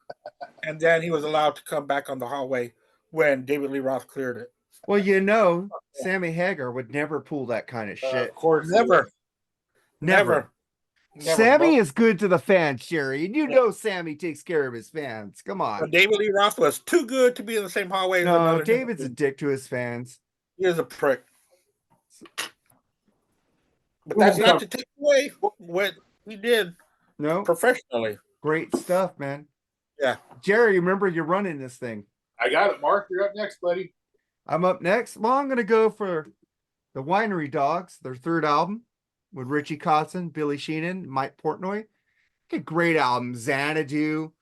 and then he was allowed to come back on the hallway when David Lee Roth cleared it. Well, Sammy Hagar would never pull that kind of shit. Of course. Never, Never. never. Sammy is good to the fans, Sherry. And you know Sammy takes care of his fans. Come on. David Lee Roth was too good to be in the same hallway as No, another. David's a dick to his fans. He is a prick. But that's not to take away what he did No, professionally. great stuff, man. Yeah. Jerry, remember you're running this thing. I got it, Mark. You're up next, buddy. I'm up next. Well, I'm going to go for the Winery Dogs, their third album with Richie Kotzen, Billy Sheenan, Mike Portnoy. A great album. Xanadu.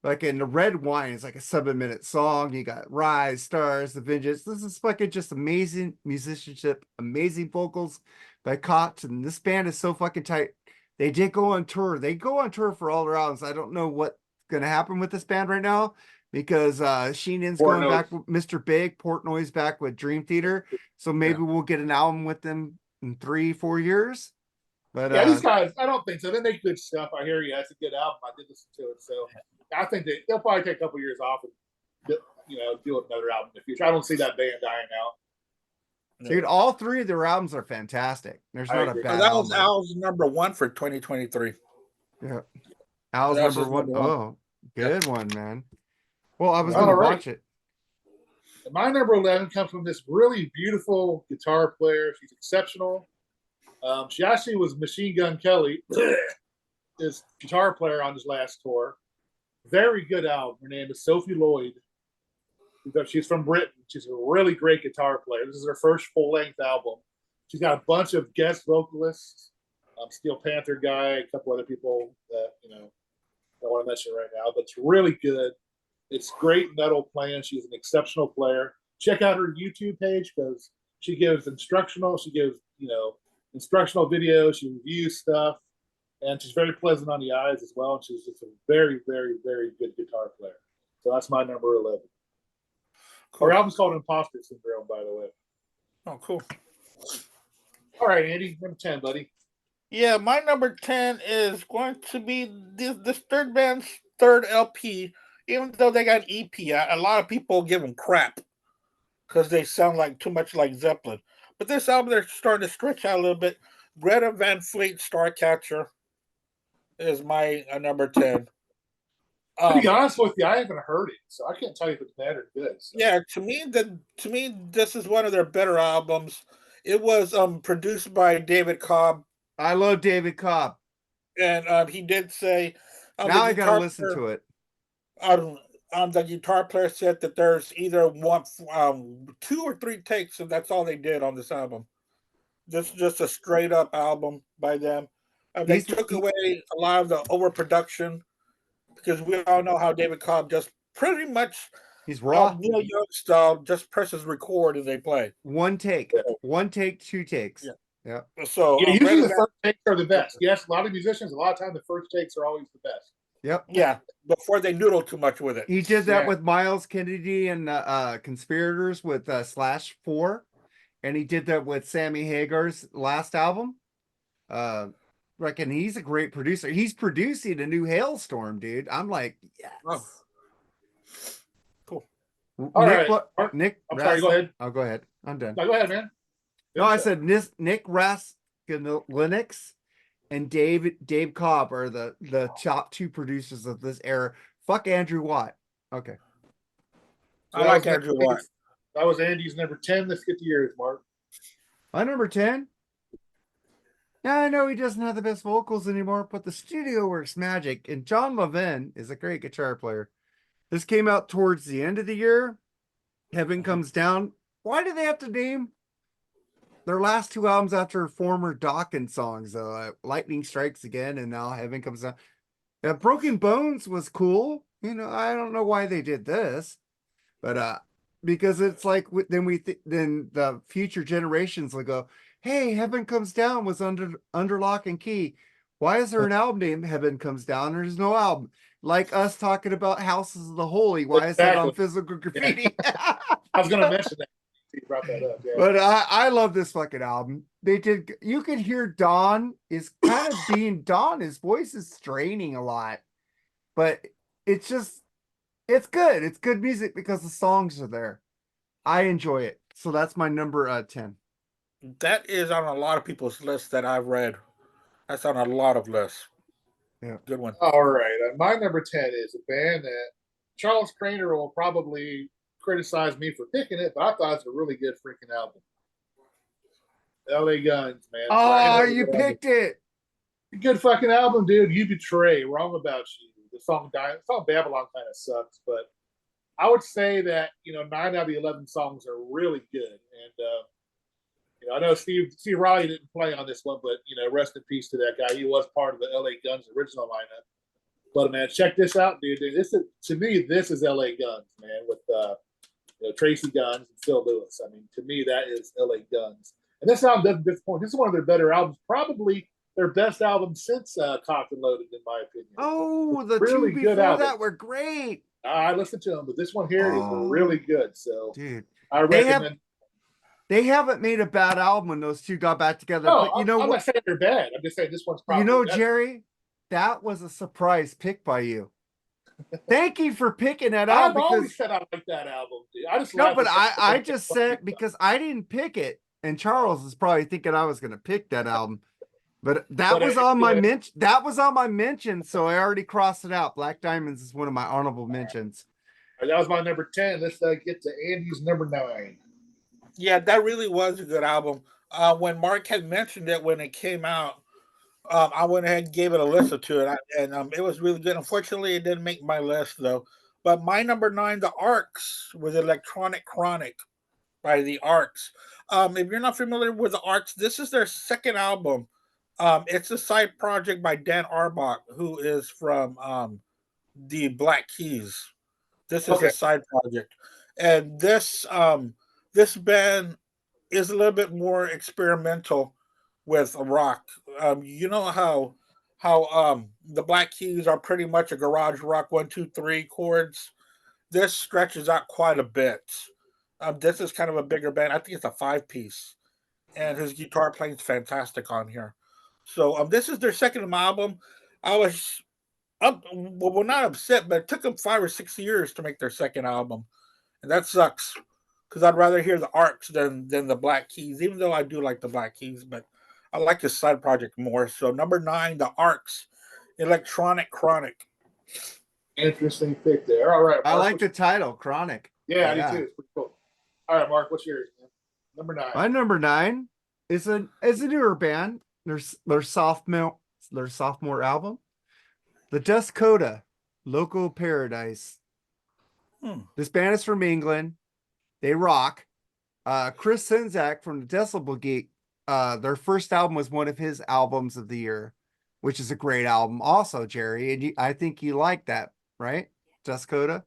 Like in the Red Wine, it's like a 7-minute song. You got Rise, Stars, The Vengeance. This is fucking just amazing musicianship, amazing vocals by Kotzen. This band is so fucking tight. They did go on tour. They go on tour for all their albums. I don't know what's going to happen with this band right now because Sheenan's going back with Mr. Big. Portnoy's back with Dream Theater. So maybe we'll get an album with them in 3-4 years. But yeah, these guys, I don't think so. They make good stuff. I hear you. That's a good album. I did listen to it. So I think they'll probably take a couple years off and do another album in the future. I don't see that band dying out. Dude, all three of their albums are fantastic. There's not a bad that was album. Al's number one for 2023. Yeah. Al's number one. Oh, good one, man. Well, I was going to watch it. And my number 11 comes from this really beautiful guitar player. She's exceptional. She actually was Machine Gun Kelly, his guitar player on his last tour. Very good album. Her name is Sophie Lloyd. She's from Britain. She's a really great guitar player. This is her first full-length album. She's got a bunch of guest vocalists. Steel Panther guy, a couple other people that I don't want to mention right now, but it's really good. It's great metal playing. She's an exceptional player. Check out her YouTube page because she gives instructional videos. She reviews stuff, and she's very pleasant on the eyes as well. And she's just a very, very, very good guitar player. So that's my number 11. Cool. Her album's called Imposter Syndrome, by the way. Oh, cool. All right, Andy, number 10, buddy. Yeah, my number 10 is going to be this third band's third LP. Even though they got an EP, a lot of people give them crap because they sound like too much like Zeppelin. But this album, they're starting to stretch out a little bit. Greta Van Fleet, Starcatcher, is my number 10. To be honest with you, I haven't heard it, so I can't tell you if it's bad or good. So. Yeah, to me, this is one of their better albums. It was produced by David Cobb. I love David Cobb, and he did say. Now I gotta listen to it. The guitar player said that there's either 2 or 3 takes, and that's all they did on this album. This is just a straight up album by them. They took away a lot of the overproduction because we all know how David Cobb just pretty much he's raw Neil Young style, just presses record and they play. 1 take, 1 take, 2 takes. Yeah. So usually the first takes are the best. Yes, a lot of musicians, a lot of times the first takes are always the best. Yep. Yeah, before they noodle too much with it. He did that with Miles Kennedy and Conspirators with Slash 4, and he did that with Sammy Hagar's last album. Reckon he's a great producer. He's producing a new Hailstorm, dude. I'm like, yes. Oh. Cool. All right. Nick. I'm sorry, go ahead. Oh, go ahead. I'm done. No, go ahead, man. No, I said Nick Linux and Dave Cobb are the top 2 producers of this era. Fuck Andrew Watt. Okay. So I like Andrew Watt. That was Andy's number 10. Let's get to yours, Mark. My number 10? Yeah, I know he doesn't have the best vocals anymore, but the studio works magic. And John Levin is a great guitar player. This came out towards the end of the year. Heaven Comes Down. Why do they have to name their last 2 albums after former Dawkins songs, though? Lightning Strikes Again and now Heaven Comes Down. Broken Bones was cool. I don't know why they did this, but because it's like then the future generations will go, hey, Heaven Comes Down was under lock and key. Why is there an album named Heaven Comes Down? There's no album. Like us talking about Houses of the Holy. Why is that on Physical Graffiti? I was going to mention that. You brought that up. Yeah. But I love this fucking album. They did. You could hear Don is kind of being Don. His voice is straining a lot, but it's just it's good. It's good music because the songs are there. I enjoy it. So that's my number 10. That is on a lot of people's lists that I've read. That's on a lot of lists. Yeah. Good one. All right. My number 10 is a band that Charles Craner will probably criticize me for picking it, but I thought it's a really good freaking album. LA Guns, man. Oh, you picked it. Good fucking album, dude. You Betray. Wrong About You. The song Babylon kind of sucks, but I would say that, 9 out of the 11 songs are really good. And, I know Steve Riley didn't play on this one, but, rest in peace to that guy. He was part of the LA Guns original lineup. But, man, check this out, dude. To me, this is LA Guns, man, with Tracy Guns and Phil Lewis. I mean, to me, that is LA Guns. And this album doesn't disappoint. This is one of their better albums, probably their best album since Cocked and Loaded, in my opinion. Oh, the really two good before album. that were great. I listened to them, but this one here is really good. So, dude, I recommend. They haven't made a bad album when those two got back together. No, but I'm not saying they're bad. I'm just saying this one's probably better. Jerry, that was a surprise pick by you. Thank you for picking that out. I've always said I like that album, dude. I just said because I didn't pick it, and Charles is probably thinking I was going to pick that album. But that was on my mention. That was on my mention, so I already crossed it out. Black Diamonds is one of my honorable mentions. That was my number 10. Let's get to Andy's number 9. Yeah, that really was a good album. When Mark had mentioned it when it came out, I went ahead and gave it a listen to it, and it was really good. Unfortunately, it didn't make my list though. But my number 9, The Arcs, was Electronic Chronic by The Arcs. If you're not familiar with The Arcs, this is their second album. It's a side project by Dan Arbach, who is from the Black Keys. This is a side project, and this band is a little bit more experimental with rock. You know how the Black Keys are pretty much a garage rock 1, 2, 3 chords. This stretches out quite a bit. This is kind of a bigger band. I think it's a 5-piece, and his guitar playing is fantastic on here. So this is their second album. I was not upset, but it took them 5 or 6 years to make their second album, and that sucks because I'd rather hear the Arcs than the Black Keys, even though I do like the Black Keys, but I like this side project more. So number 9, The Arcs, Electronic Chronic. Interesting pick there. All right, Mark, I like the title, Chronic. Yeah, I do too. It's pretty cool. All right, Mark, what's yours? Man? Number 9. My number 9 is a newer band. Their sophomore album, The Dust Coda, Loco Paradise. This band is from England. They rock. Chris Czynszak from the Decibel Geek. Their first album was one of his albums of the year, which is a great album. Also, Jerry, and I think you like that, right? Dust Coda.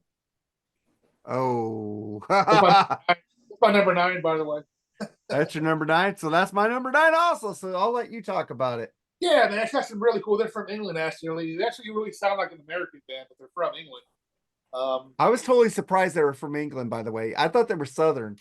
Oh, that's my number 9, by the way. That's your number 9. So that's my number 9 also. So I'll let you talk about it. Yeah, man, that's got some really cool. They're from England, actually. They actually really sound like an American band, but they're from England. I was totally surprised they were from England, by the way. I thought they were Southern.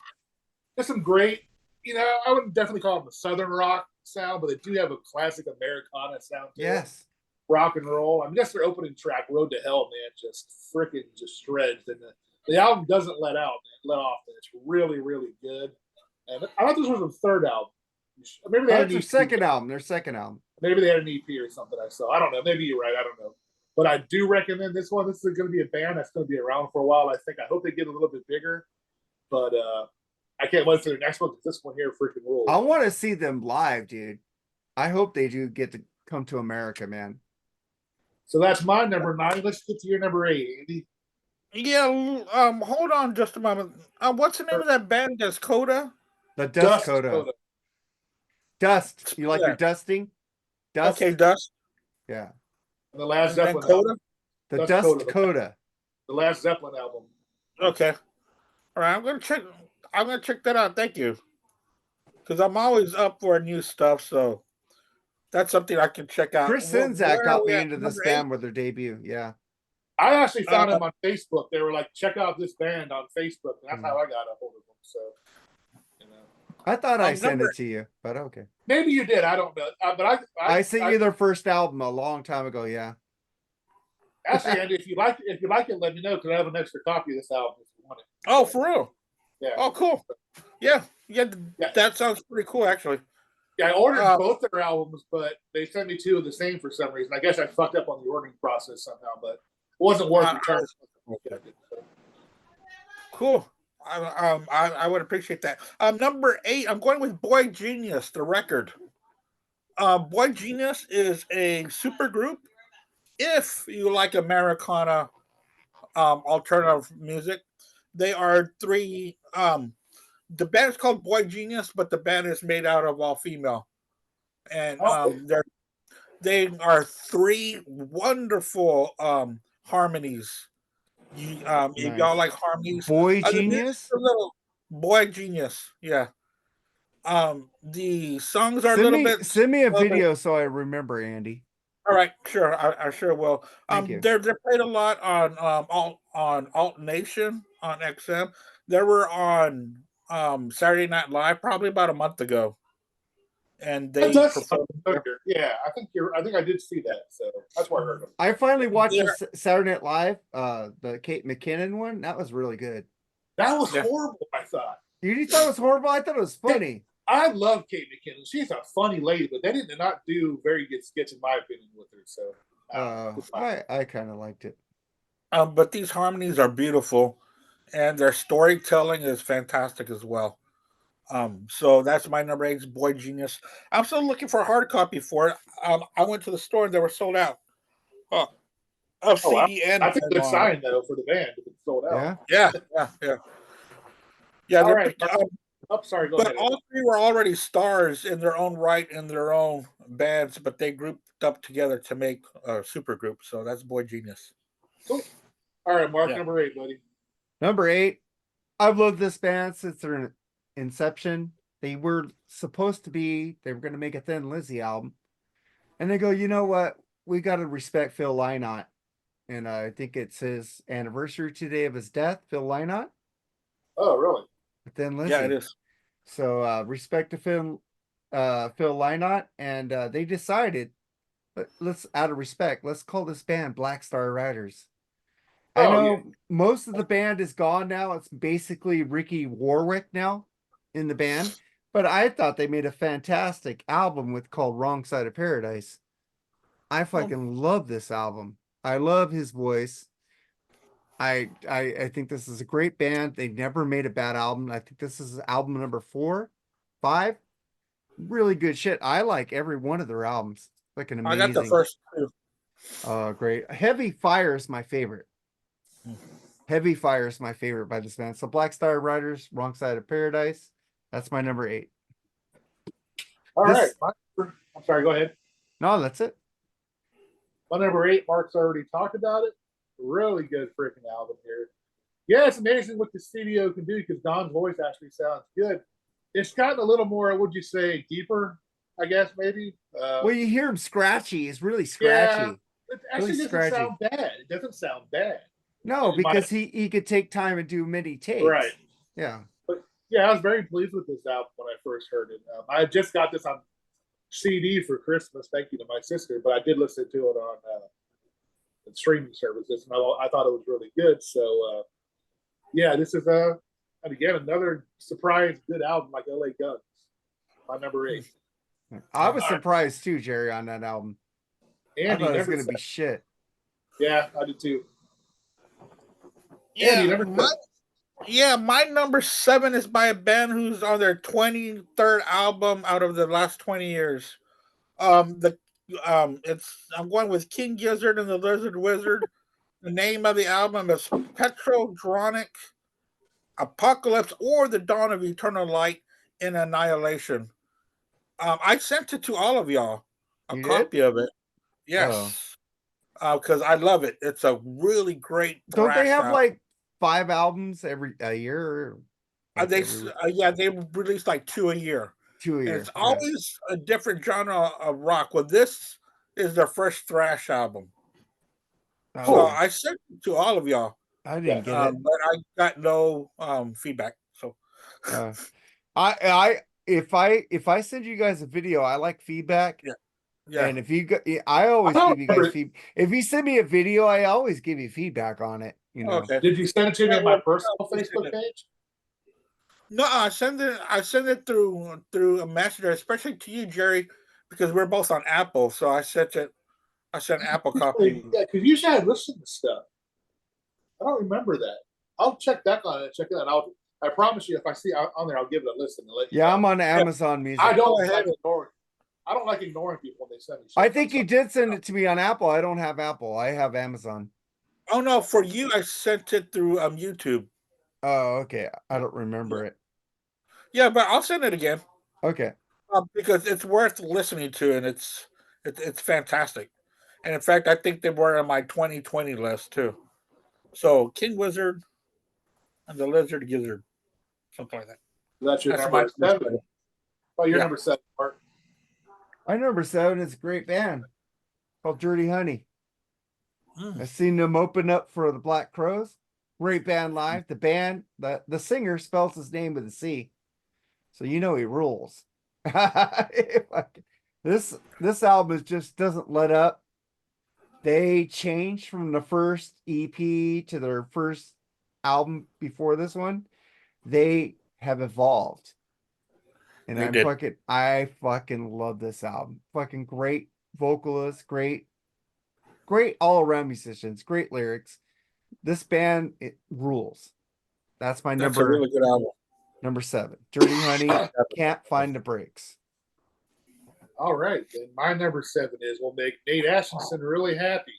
There's some great, I wouldn't definitely call them a Southern rock sound, but they do have a classic Americana sound to Yes. it. Rock and roll. I mean, that's their opening track, Road to Hell, man, just shreds. And the album doesn't let off. And it's really, really good. And I thought this was their third album. Maybe they had their second album. Their second album. Maybe they had an EP or something I saw. I don't know. Maybe you're right. I don't know. But I do recommend this one. This is going to be a band that's going to be around for a while. I hope they get a little bit bigger. But I can't wait for their next one because this one here freaking rules. I want to see them live, dude. I hope they do get to come to America, man. So that's my number 9. Let's get to your number 8, Andy. Yeah, hold on just a moment. What's the name of that band? Dust Coda? The Dust Coda. Dust. You like your dusting? Dust. Okay, Dust. Yeah. And the last Zeppelin album. The Dust Coda. The last Zeppelin album. Okay. All right, I'm gonna check that out. Thank you. Because I'm always up for new stuff, so that's something I can check out. Chris Czynszak got me into this band with their debut. Yeah. I actually found them on Facebook. They were like, check out this band on Facebook. And that's how I got a hold of them. So I thought I sent Number it to you, but okay. Maybe you did. I don't know. But I sent you their first album a long time ago. Yeah. actually, Andy, if you like it, let me know because I have an extra copy of this album if you want it. Oh, for real? Yeah. Oh, cool. Yeah, yeah, Yeah. that sounds pretty cool, actually. Yeah, I ordered both their albums, but they sent me two of the same for some reason. I guess I fucked up on the ordering process somehow, but it wasn't worth returning. Cool. I would appreciate that. Number 8, I'm going with Boy Genius, the record. Boy Genius is a super group. If you like Americana alternative music, they are three. The band is called Boy Genius, but the band is made out of all female, and they are three wonderful harmonies. If y'all Nice. like harmonies, Boy the music's Genius. a little Boy Genius, yeah. The songs are a Send little me bit. send me a video so I remember, Andy. All right, sure, I sure will. Thank you. They're played a lot on Alt Nation on XM. They were on Saturday Night Live probably about a month ago, and That they does sound performed. familiar. Yeah, I think I did see that. So that's why I heard them. I finally watched Yeah. the Saturday Night Live, the Kate McKinnon one. That was really good. That was Yeah. horrible. I thought. You thought it was horrible? I thought it was funny. I love Kate McKinnon. She's a funny lady, but they did not do very good skits in my opinion with her. So I kind of liked it. But these harmonies are beautiful, and their storytelling is fantastic as well. So that's my number 8 is Boy Genius. I'm still looking for a hard copy for it. I went to the store and they were sold out. Of CD and I think good sign though for the band if it's sold out. Yeah. Yeah. All right. Sorry, go but ahead. all three were already stars in their own right in their own bands, but they grouped up together to make a super group. So that's Boy Genius. Cool. All right, Mark, Yeah. number 8, buddy. Number 8. I've loved this band since their inception. They were supposed to be, they were going to make a Thin Lizzy album. And they go, you know what? We got to respect Phil Lynott. And I think it's his anniversary today of his death, Phil Lynott. Oh, really? Thin Lizzy. Yeah, it is. So respect to Phil Lynott. And they decided, let's, out of respect, let's call this band Black Star Riders. I know most of the band is gone now. It's basically Ricky Warwick now in the band. But I thought they made a fantastic album called Wrong Side of Paradise. I fucking love this album. I love his voice. I think this is a great band. They never made a bad album. I think this is album number 4, 5. Really good shit. I like every one of their albums. Like an amazing. I got the first 2. Oh, great. Heavy Fire is my favorite. Heavy Fire is my favorite by this band. So Black Star Riders, Wrong Side of Paradise. That's my number 8. All right. I'm sorry, go ahead. No, that's it. My number 8, Mark's already talked about it. Really good freaking album here. Yeah, it's amazing what the studio can do because Don's voice actually sounds good. It's gotten a little more, would you say, deeper, I guess, maybe. Well, you hear him scratchy. It's really scratchy. Yeah, it actually doesn't sound bad. It doesn't sound bad. No, because he could take time and do many takes. Right. Yeah. But yeah, I was very pleased with this album when I first heard it. I just got this on CD for Christmas. Thank you to my sister. But I did listen to it on streaming services, and I thought it was really good. So yeah, this is and again another surprise good album like LA Guns. My number 8. I was surprised too, Jerry, on that album. Andy I thought it was never going to be shit. Yeah, I did too. Yeah, Andy never my number 7 is by a band who's on their 23rd album out of the last 20 years. I'm going with King Gizzard and the Lizard Wizard. The name of the album is Petrodronic Apocalypse or the Dawn of Eternal Light in Annihilation. I sent it to all of y'all, a copy of it. Yes. Because I love it. It's a really great Don't they have album. like 5 albums every a year? They release like 2 a year. 2 a year. And it's always a different genre of rock. Well, this is their first thrash album. So I sent it to all of y'all. I didn't get it, but I got no feedback. So if I send you guys a video, I like feedback. Yeah. Yeah. And if you go, I always I don't give you guys remember. feedback. If you send me a video, I always give you feedback on it. Okay. Did you send it to me Yeah, on my well, personal we send Facebook it. page? No, I send it. I send it through a messenger, especially to you, Jerry, because we're both on Apple. So I sent it. I sent Apple copy. Yeah, because usually I listen to stuff. I don't remember that. I'll check back on it. Check it out. I promise you, if I see it on there, I'll give it a listen and let you Yeah, know. I'm on Yeah. Amazon Music. I don't Go ahead. like ignoring. I don't like ignoring people when they send me. I shit think on you did send it to me on Apple. I don't have Apple. I have Amazon. Oh no, for you, I sent it through YouTube. Oh, okay. I don't remember it. Yeah, but I'll send it again Okay. because it's worth listening to, and it's fantastic. And in fact, I think they were on my 2020 list too. So King Wizard and the Lizard Gizzard, something like that. That's your That's my number seven. Oh, your Yeah. number 7, Mark. My number 7 is a great band called Dirty Honey. Mm. I've seen them open up for the Black Crows. Great band live. The band, the singer spells his name with a C. So you know he rules. This album just doesn't let up. They changed from the first EP to their first album before this one. They have evolved. And They did. I fucking love this album. Fucking great vocalists, great all around musicians, great lyrics. This band, it rules. That's my That's a really good album. number 7. Dirty Honey, Can't Find the Breaks. All right, then my number 7 is will make Nate Ashton really happy.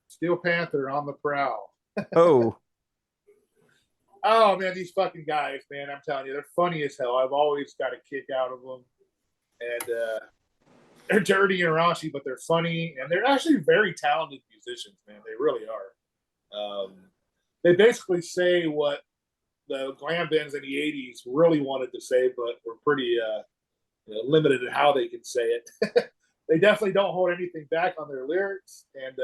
Steel Panther on the prowl. Oh, Oh man, these fucking guys, man! I'm telling you, they're funny as hell. I've always got a kick out of them, and they're dirty and raunchy, but they're funny, and they're actually very talented musicians, man. They really are. They basically say what the glam bands in the '80s really wanted to say, but were pretty limited in how they can say it. They definitely don't hold anything back on their lyrics, and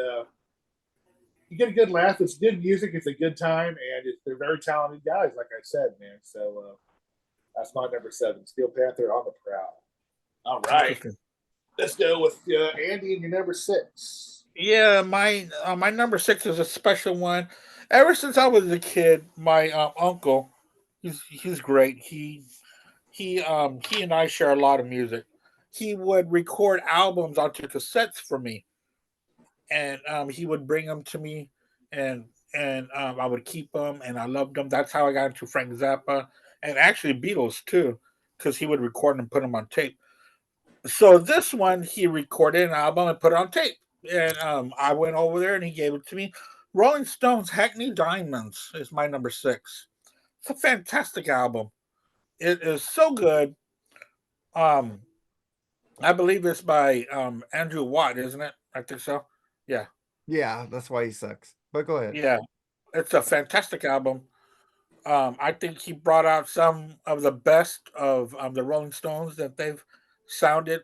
you get a good laugh. It's good music. It's a good time, and they're very talented guys, like I said, man. So that's my number 7, Steel Panther on the prowl. All right, let's go with Andy and your number 6. Yeah, my number 6 is a special one. Ever since I was a kid, my uncle, he's great. He and I share a lot of music. He would record albums onto cassettes for me, and he would bring them to me, and I would keep them, and I loved them. That's how I got into Frank Zappa and actually Beatles too, because he would record and put them on tape. So this one, he recorded an album and put it on tape, and I went over there and he gave it to me. Rolling Stones' Hackney Diamonds is my number 6. It's a fantastic album. It is so good. Um, I believe it's by Andrew Watt, isn't it? I think so. Yeah. yeah, that's why he sucks. But go ahead. Yeah. It's a fantastic album. I think he brought out some of the best of the Rolling Stones that they've sounded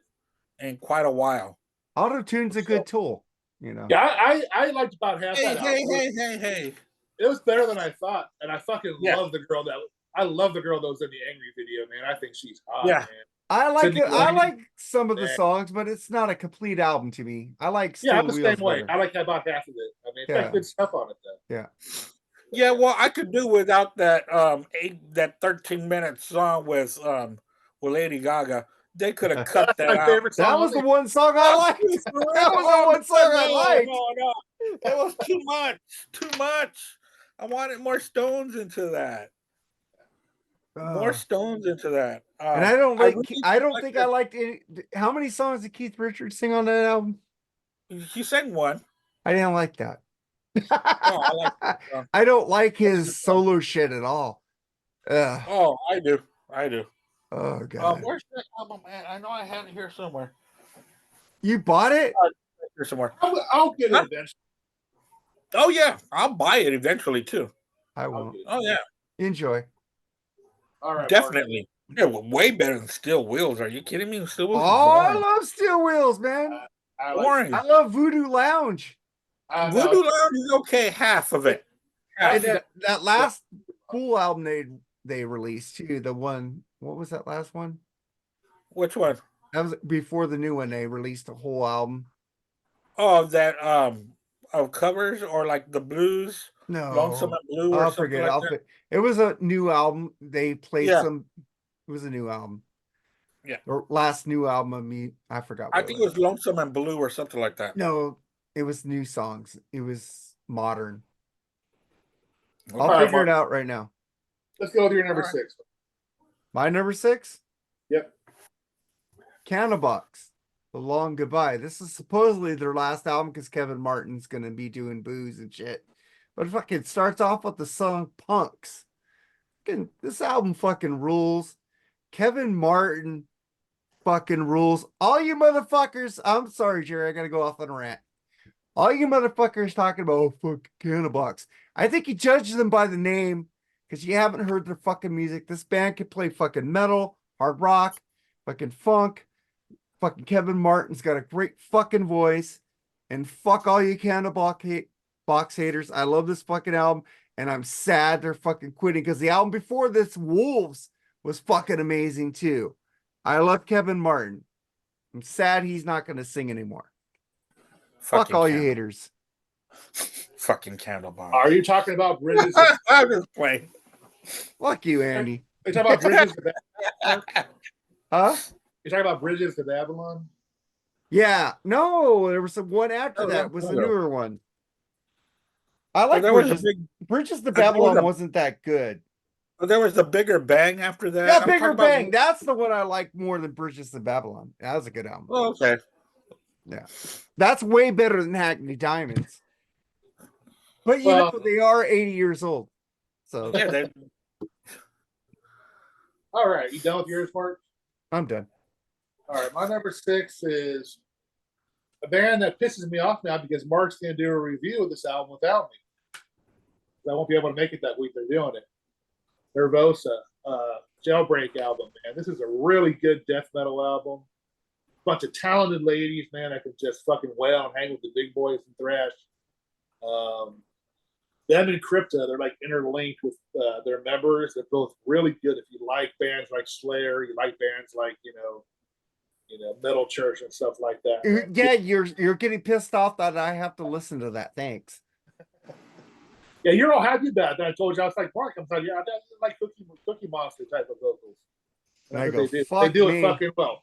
in quite a while. Auto-tune's a good tool, Yeah, I liked about half that album. Hey. It was better than I thought, and I fucking Yeah. love the girl that was in the Angry video, man. I think she's hot, Yeah. man. I like Sydney it. I Lane. like some of the Yeah. songs, but it's not a complete album to me. I like Yeah, Steel I'm the Wheels same way. better. I like about half of it. I mean, it's Yeah. got good stuff on it, though. Yeah. Yeah, well, I could do without that 13-minute song with Lady Gaga. They could have cut that My out. favorite song. That was the one song I liked. That was the one song I liked. No. It was too much. Too much. I wanted more Stones into that. More Stones into that. And I don't like. I don't like think that. I liked any. How many songs did Keith Richards sing on that album? He sang one. I didn't like that. Oh, I like that song. I don't like his solo shit at all. Ugh. Oh, I do. Oh god. Where's that album, man? I know I had it here somewhere. You bought it? Here somewhere. I'll get it eventually. Oh yeah, I'll buy it eventually too. I won't. Oh yeah, Enjoy. All right, definitely. Yeah, way better than Steel Wheels. Are you kidding me? Steel Wheels. Oh, I love Steel Wheels, man. Boring. I love Voodoo Lounge. Voodoo Lounge is okay, half of it. And that last Fool album they released too. The one, what was that last one? Which one? That was before the new one. They released a whole album. Oh, that of covers or like the blues, Lonesome No, and Blue or I'll something forget it. like that. It was a new album. They played Yeah, some. It was a new album. yeah. Or last new album of me. I forgot I what it think it was. was Lonesome and Blue or something like that. No, it was new songs. It was modern. I'll All Okay. right, figure it Mark. out right now. Let's go with your number All right. 6. My number 6, Yep. Cannabis, The Long Goodbye. This is supposedly their last album because Kevin Martin's gonna be doing booze and shit. But fucking starts off with the song Punks. Fucking, this album fucking rules. Kevin Martin fucking rules. All you motherfuckers, I'm sorry, Jerry, I gotta go off on a rant. All you motherfuckers talking about, oh, fuck, Cannabis. I think you judge them by the name because you haven't heard their fucking music. This band can play fucking metal, hard rock, fucking funk. Fucking Kevin Martin's got a great fucking voice. And fuck all you box haters. I love this fucking album. And I'm sad they're fucking quitting because the album before this, Wolves, was fucking amazing too. I love Kevin Martin. I'm sad he's not going to sing anymore. Fuck all you haters. Fucking Candlebox. Are you talking about Bridges? I'm just playing. Fuck you, Andy. Are you talking about Bridges to Babylon? Huh? You're talking about Bridges to Babylon? Yeah. No, there was some one after Oh, that was the no. newer one. I like There was a Bridges. big, Bridges to there was Babylon a- wasn't that good. there was the Bigger Bang after that. Yeah, I'm Bigger talking about- Bang. That's the one I like more than Bridges to Babylon. That was a good album. Oh, okay. Yeah. That's way better than Hackney Diamonds. But you Well- know, they are 80 years old. So Yeah, they, All right. You done with yours, Mark? I'm done. All right. My number 6 is a band that pisses me off now because Mark's going to do a review of this album without me. I won't be able to make it that week they're doing it. Nervosa, Jailbreak album, man. This is a really good death metal album. Bunch of talented ladies, man. I can just fucking wail and hang with the big boys and thrash. Them and Crypta, they're like interlinked with their members. They're both really good. If you like bands like Slayer, you like bands like Metal Church and stuff like that. Man. Yeah, you're getting pissed off that I have to listen to that. Thanks. Yeah, you're all happy about that. I told you I was like, Mark, I'm telling you, I like Cookie Monster type of vocals. And I go, they fuck do me. it fucking well.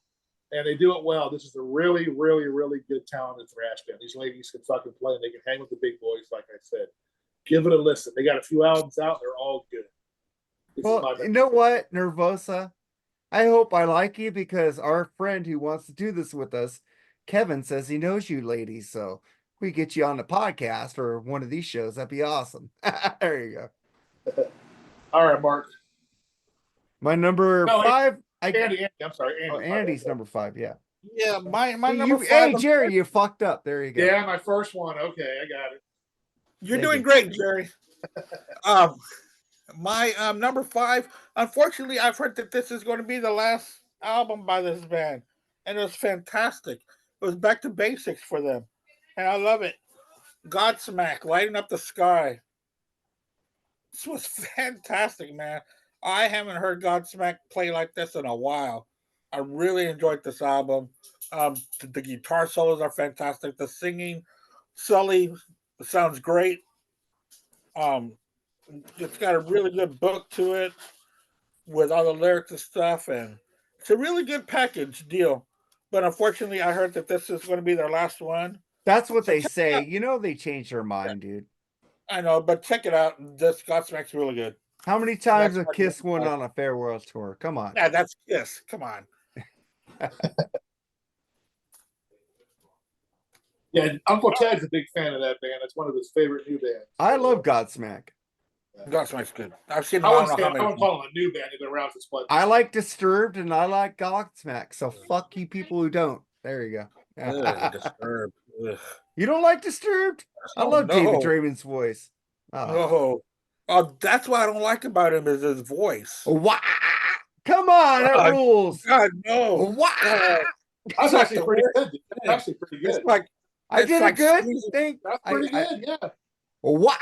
And they do it well. This is a really, really, really good talented thrash band. These ladies can fucking play and they can hang with the big boys, like I said. Give it a listen. They got a few albums out. They're all good. Well, you know what, Nervosa? I hope I like you because our friend who wants to do this with us, Kevin, says he knows you ladies. So if we get you on the podcast or one of these shows, that'd be awesome. There you go. All right, Mark. My number No, 5. Andy, I'm sorry. Andy's number 5. Yeah. yeah, my Hey, number hey, 5. Jerry, you fucked up. There you go. Yeah, my first one. Okay, I got it. You're Thank doing you. great, Jerry. My number 5. Unfortunately, I've heard that this is going to be the last album by this band, and it was fantastic. It was back to basics for them, and I love it. Godsmack, Lighting Up the Sky. This was fantastic, man. I haven't heard Godsmack play like this in a while. I really enjoyed this album. The guitar solos are fantastic. The singing, Sully sounds great. It's got a really good book to it with all the lyrics and stuff, and it's a really good package deal. But unfortunately, I heard that this is going to be their last one. That's what So they check it say. out. You know, they changed their mind, dude. I know, but check it out. This Godsmack's really good. How many times That's have what Kiss I- won on a farewell tour? Come on. Yeah, that's Kiss. Come on. Yeah, Uncle Ted's a big fan of that band. It's one of his favorite new bands. I love Godsmack. Godsmack's good. I've seen I them. I wouldn't, don't say, know I how many. wouldn't call them a new band. They've been around since what? I like Disturbed and I like Godsmack. So fuck you people who don't. There you go. Ugh, Disturbed. Ugh. You don't like Disturbed? I Oh, love David no. Draymond's voice. Oh, that's what I don't like about him is his voice. Wah! Come on, that God. rules. God no. Wah! That's like actually the pretty worst good. That's actually pretty It's good. like I it's did like it good. squeezing- Think That's pretty good. Yeah. Wah!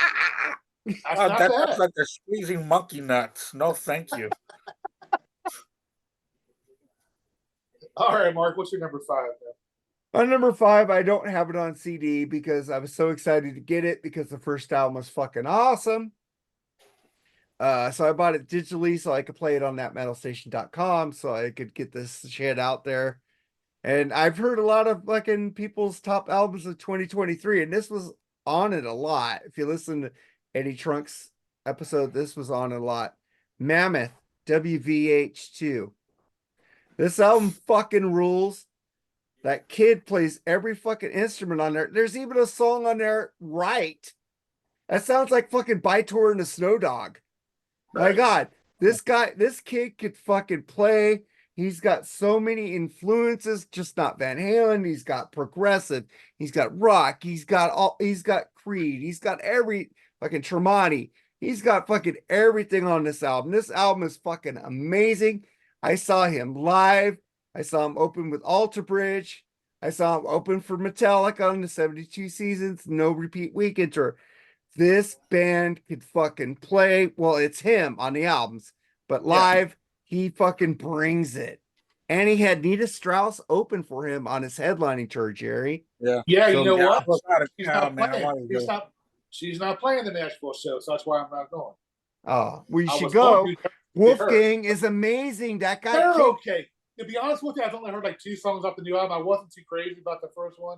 That's not That bad. sounds like they're squeezing monkey nuts. No, thank you. All right, Mark, what's your number 5? Man? On number 5, I don't have it on CD because I was so excited to get it because the first album was fucking awesome. So I bought it digitally so I could play it on thatmetalstation.com so I could get this shit out there. And I've heard a lot of fucking people's top albums of 2023, and this was on it a lot. If you listen to Eddie Trunk's episode, this was on it a lot. Mammoth, WVH2. This album fucking rules. That kid plays every fucking instrument on there. There's even a song on there, Right. That sounds like fucking Bytor and the Snow Dog. My God, this kid could fucking play. He's got so many influences, just not Van Halen. He's got progressive, he's got rock, he's got Creed, he's got every fucking Tremonti. He's got fucking everything on this album. This album is fucking amazing. I saw him live. I saw him open with Alter Bridge. I saw him open for Metallica on the 72 Seasons, No Repeat Weekend tour. This band could fucking play. Well, it's him on the albums, but live, he fucking brings it. And he had Nita Strauss open for him on his headlining tour, Jerry. Yeah. Yeah, So- you know what? She's not playing. She's not playing the Nashville show, so that's why I'm not going. Oh, we I should was go. going to- Wolfgang is amazing. That guy. They're okay. To be honest with you, I've only heard like 2 songs off the new album. I wasn't too crazy about the first one.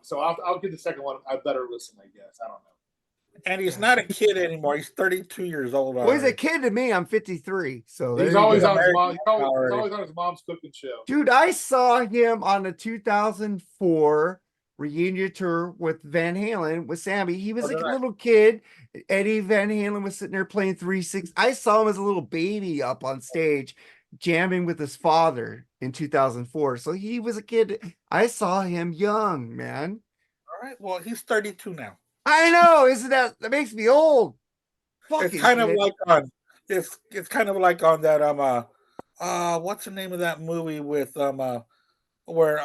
So I'll give the second one. I better listen, I guess. I don't know. And he's not a kid anymore. He's 32 years old. Well, he's a kid to me. I'm 53. So He's there you always go. on his mom. He's Already. always on his mom's cooking show. Dude, I saw him on the 2004 reunion tour with Van Halen with Sammy. He was like a little kid. Eddie Van Halen was sitting there playing 3/6. I saw him as a little baby up on stage jamming with his father in 2004. So he was a kid. I saw him young, man. All right. Well, he's 32 now. I know, isn't that makes me old? Fucking It's kind of kid. like on it's kind of like on that what's the name of that movie with where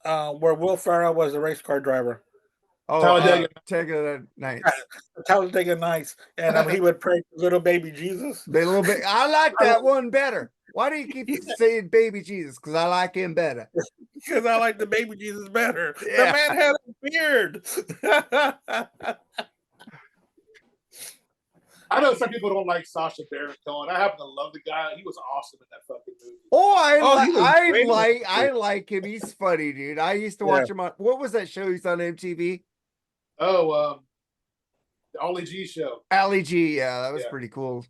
Will Ferrell was a race car driver. Talladega Nights. Talladega Nights, and he would pray for little baby Jesus. Little bit. I like that one better. Why do you keep saying baby Jesus? Because I like him better. Because I like the baby Jesus better. Yeah. The man had a beard. I know some people don't like Sacha Baron Cohen. I happen to love the guy. He was awesome in that fucking movie. I like him. He's funny, dude. I used to watch him on what was that show he's on MTV? Oh, the Ollie G show. Ali G, yeah, that was pretty cool.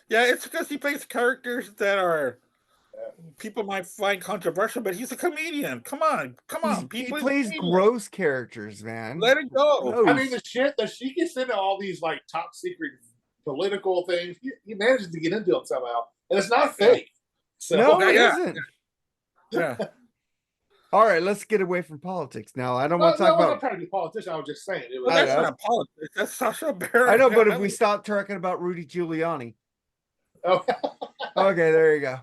Yeah, it's because he plays characters that are people might find controversial, but he's a comedian. Come on. He plays gross characters, man. Let it go. Gross. I mean, the shit that she gets into all these like top secret political things, he manages to get into them somehow, and it's not fake. So No, it yeah. isn't. Yeah. All right, let's get away from politics now. I don't No, want to talk I'm not about. trying to be a politician. I was just saying. It was, Well, that's not politics. That's Sacha Baron. I know, but if we stop talking about Rudy Giuliani, oh. okay, there you go.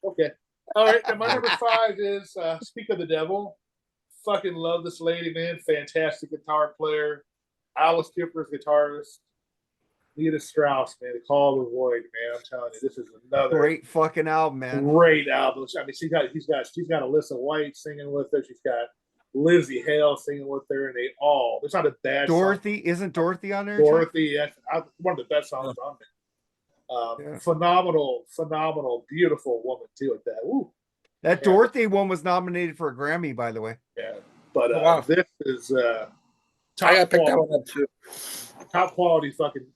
Okay. All right. And my number 5 is Speak of the Devil. Fucking love this lady, man. Fantastic guitar player. Alice Cooper's guitarist. Nita Strauss, man. The Call of the Void, man. I'm telling you, this is another Great fucking album, man. great album. I mean, she's got Alyssa White singing with her. She's got Lizzie Hale singing with her, and there's not a bad Dorothy, song. isn't Dorothy on there? Dorothy, that's one of the best songs on there. Phenomenal, beautiful woman too at that. Ooh. That Dorothy one was nominated for a Grammy, by the way. Yeah, but this is top I gotta pick that quality, one up too. top quality, fucking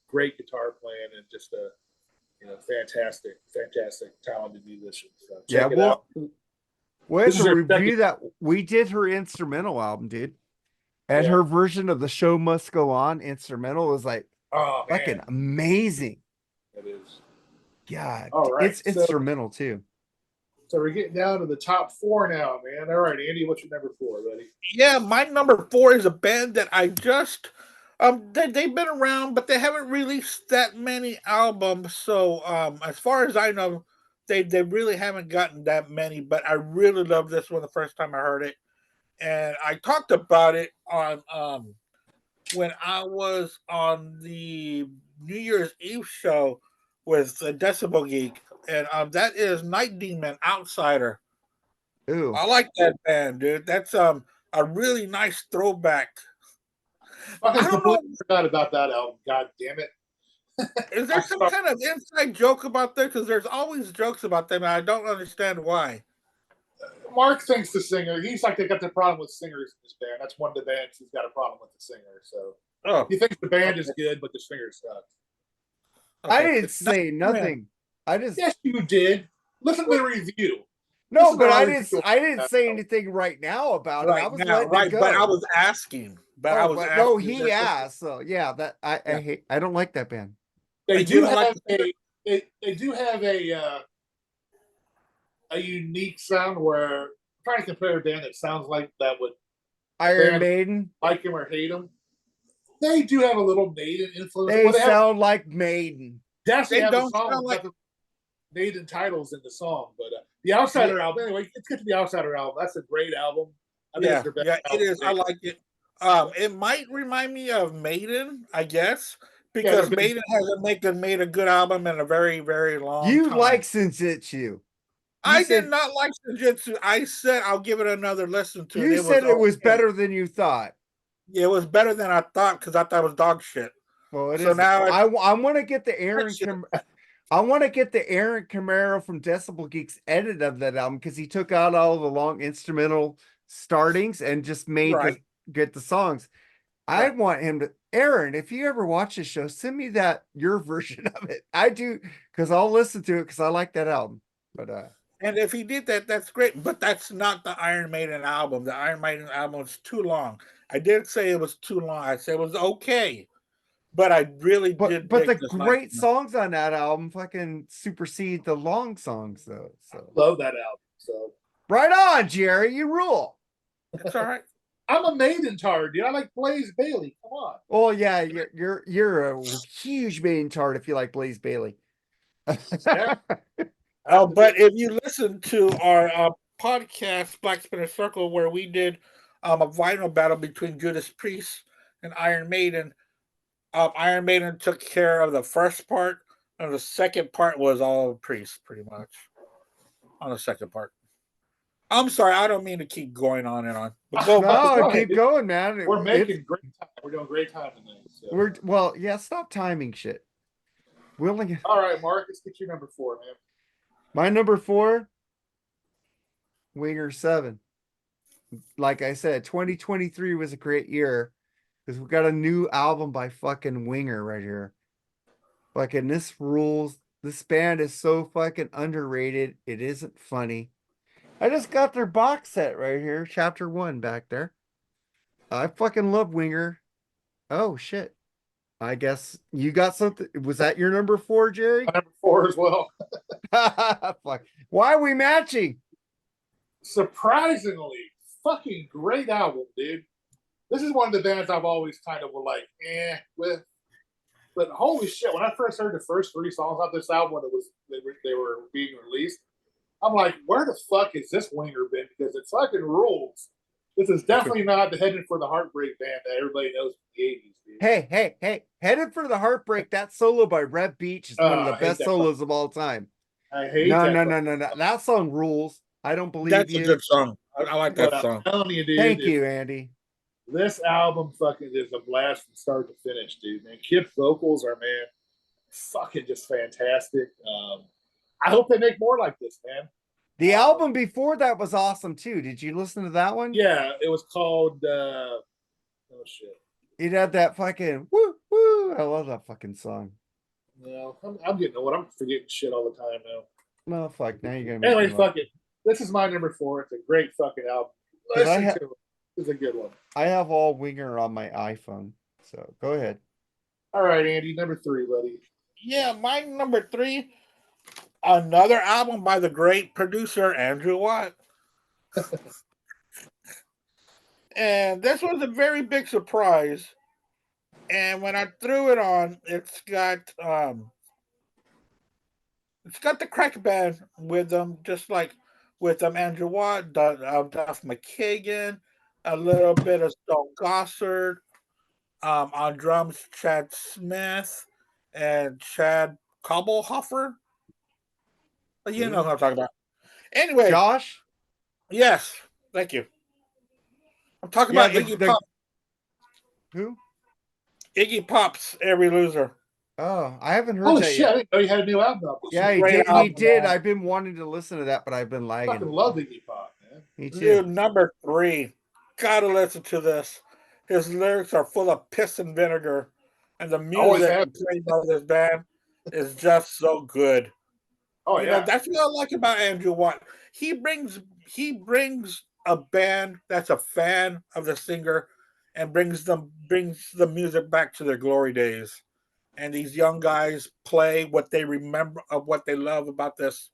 great guitar playing, and just fantastic, talented musician. So check it out. We have This is to her review second- that. We did her instrumental album, dude. And her version of The Show Must Go On instrumental was like fucking amazing. It is. God, All right, it's instrumental too. So we're getting down to the top 4 now, man. All right, Andy, what's your number 4, buddy? Yeah, my number 4 is a band that I just they've been around, but they haven't released that many albums. So as far as I know, they really haven't gotten that many. But I really love this one the first time I heard it, and I talked about it on when I was on the New Year's Eve show with Decibel Geek, and that is Night Demon Outsider. Ooh. I like that band, dude. That's a really nice throwback. Fucking I don't completely know. forgot about that album. God damn it. Is I there some start, kind of inside joke about them? Because there's always jokes about them, and I don't understand why. Mark thinks the singer, he's like, they got the problem with singers in this band. That's one of the bands who's got a problem with the singer. So Oh, he thinks the band is okay. good, but the singer sucks. I Okay. didn't Not say man. nothing. I just Yes, you did. Listen to the review. no, Listen to but our I review. didn't. I didn't say anything right now about it. I Right was now, letting it right? But I go. was asking. But I Oh, was but no, asking. he asked. So yeah, that I Yeah. hate. I don't like that band. They You do don't like have they do have a unique sound where I'm trying to compare a band that sounds like that would Iron band Maiden. like him or hate him. They do have a little Maiden influence. They Well, they have sound like Maiden. actually they have a don't song sound with like nothing Maiden titles in the song, but the Outsider album. Anyway, let's get to the Outsider album. That's a great album. I think it's yeah, their best yeah, it album. is. I like it. It might remind me of Maiden, I guess, Yeah, they're because big. Maiden hasn't made a good album in a very, very long You time. like Senjutsu. You I did said not like Senjutsu. I said I'll give it another listen to it. you It was said it was okay. better than you thought. It was better than I thought because I thought it was dog shit. Well, it So isn't. now it's I want to get the shit. I want to get the Aaron Camaro from Decibel Geeks edit of that album because he took out all the long instrumental startings and just made Right, the get the songs. I right. want him to Aaron, if you ever watch this show, send me that your version of it. I do because I'll listen to it because I like that album. But And if he did that, that's great. But that's not the Iron Maiden album. The Iron Maiden album is too long. I did say it was too long. I said it was okay, but I really did but dig the this night. great songs on that album fucking supersede the long songs though. So Love that album. So right on, Jerry, you rule. It's all right. I'm a Maiden tard, dude. I like Blaze Bailey. Come on. Oh yeah, you're a huge main tart if you like Blaze Bailey. Yeah. But if you listen to our podcast, Blackspinner Circle, where we did a vinyl battle between Judas Priest and Iron Maiden, Iron Maiden took care of the first part, and the second part was all Priest, pretty much. On the second part. I'm sorry, I don't mean to keep going on and on, but go. No, Go ahead, keep dude. going, man. We're It's making great time. We're doing great time tonight. So. we're well, yeah. Stop timing shit. We only All right, Mark, let's get you number 4, man. my number 4, Winger 7. Like I said, 2023 was a great year because we got a new album by fucking Winger right here. Fucking this rules. This band is so fucking underrated. It isn't funny. I just got their box set right here, chapter 1 back there. I fucking love Winger. Oh shit. I guess you got something. Was that your number 4, Jerry? Number 4 as well. Fuck. Why are we matching? Surprisingly, fucking great album, dude. This is one of the bands I've always kind of were like, with. But holy shit, when I first heard the first 3 songs off this album when they were being released, I'm like, where the fuck is this Winger been? Because it fucking rules. This is definitely not the Headed for the Heartbreak band that everybody knows from the 80s, dude. Hey. Headed for the Heartbreak. That solo by Reb Beach is one of the best solos of all time. I hate No, that. no, no, no, no. That song rules. I don't believe That's a you. good song. I like that But song. I'm telling you, dude. Thank you, Andy. This album fucking is a blast from start to finish, dude. Man, Kip's vocals are, man, fucking just fantastic. I hope they make more like this, man. The album before that was awesome too. Did you listen to that one? Yeah, it was called oh shit. It had that fucking woo woo. I love that fucking song. No, I'm getting old. I'm forgetting shit all the time now. No, fuck. Now you're gonna. Anyway, fuck it. This is my number 4. It's a great fucking album. Listen to it. It's a good one. I have all Winger on my iPhone. So go ahead. All right, Andy, number 3, buddy. Yeah, my number 3, another album by the great producer Andrew Watt. And this was a very big surprise. And when I threw it on, it's got the crack band with them, just like with them Andrew Watt, Duff McKagan, a little bit of Stone Gossard, On drums, Chad Smith and Chad Cobblehofer. You know Who? who I'm talking about. Anyway, Josh? yes, thank you. I'm talking Yeah, about Iggy the Pop. who? Iggy Pop's Every Loser. Oh, I haven't heard Holy that shit! I yet. didn't know you had a new album out this Yeah, year. he Great did. He album, did. man. I've been wanting to listen to that, but I've been I fucking lagging. love Iggy Pop, man. Me too. Dude, number 3. Gotta listen to this. His lyrics are full of piss and vinegar, and the Always music have. played by this band is just so good. Oh yeah. That's what I like about Andrew Watt. He brings a band that's a fan of the singer and brings the music back to their glory days. And these young guys play what they remember of what they love about this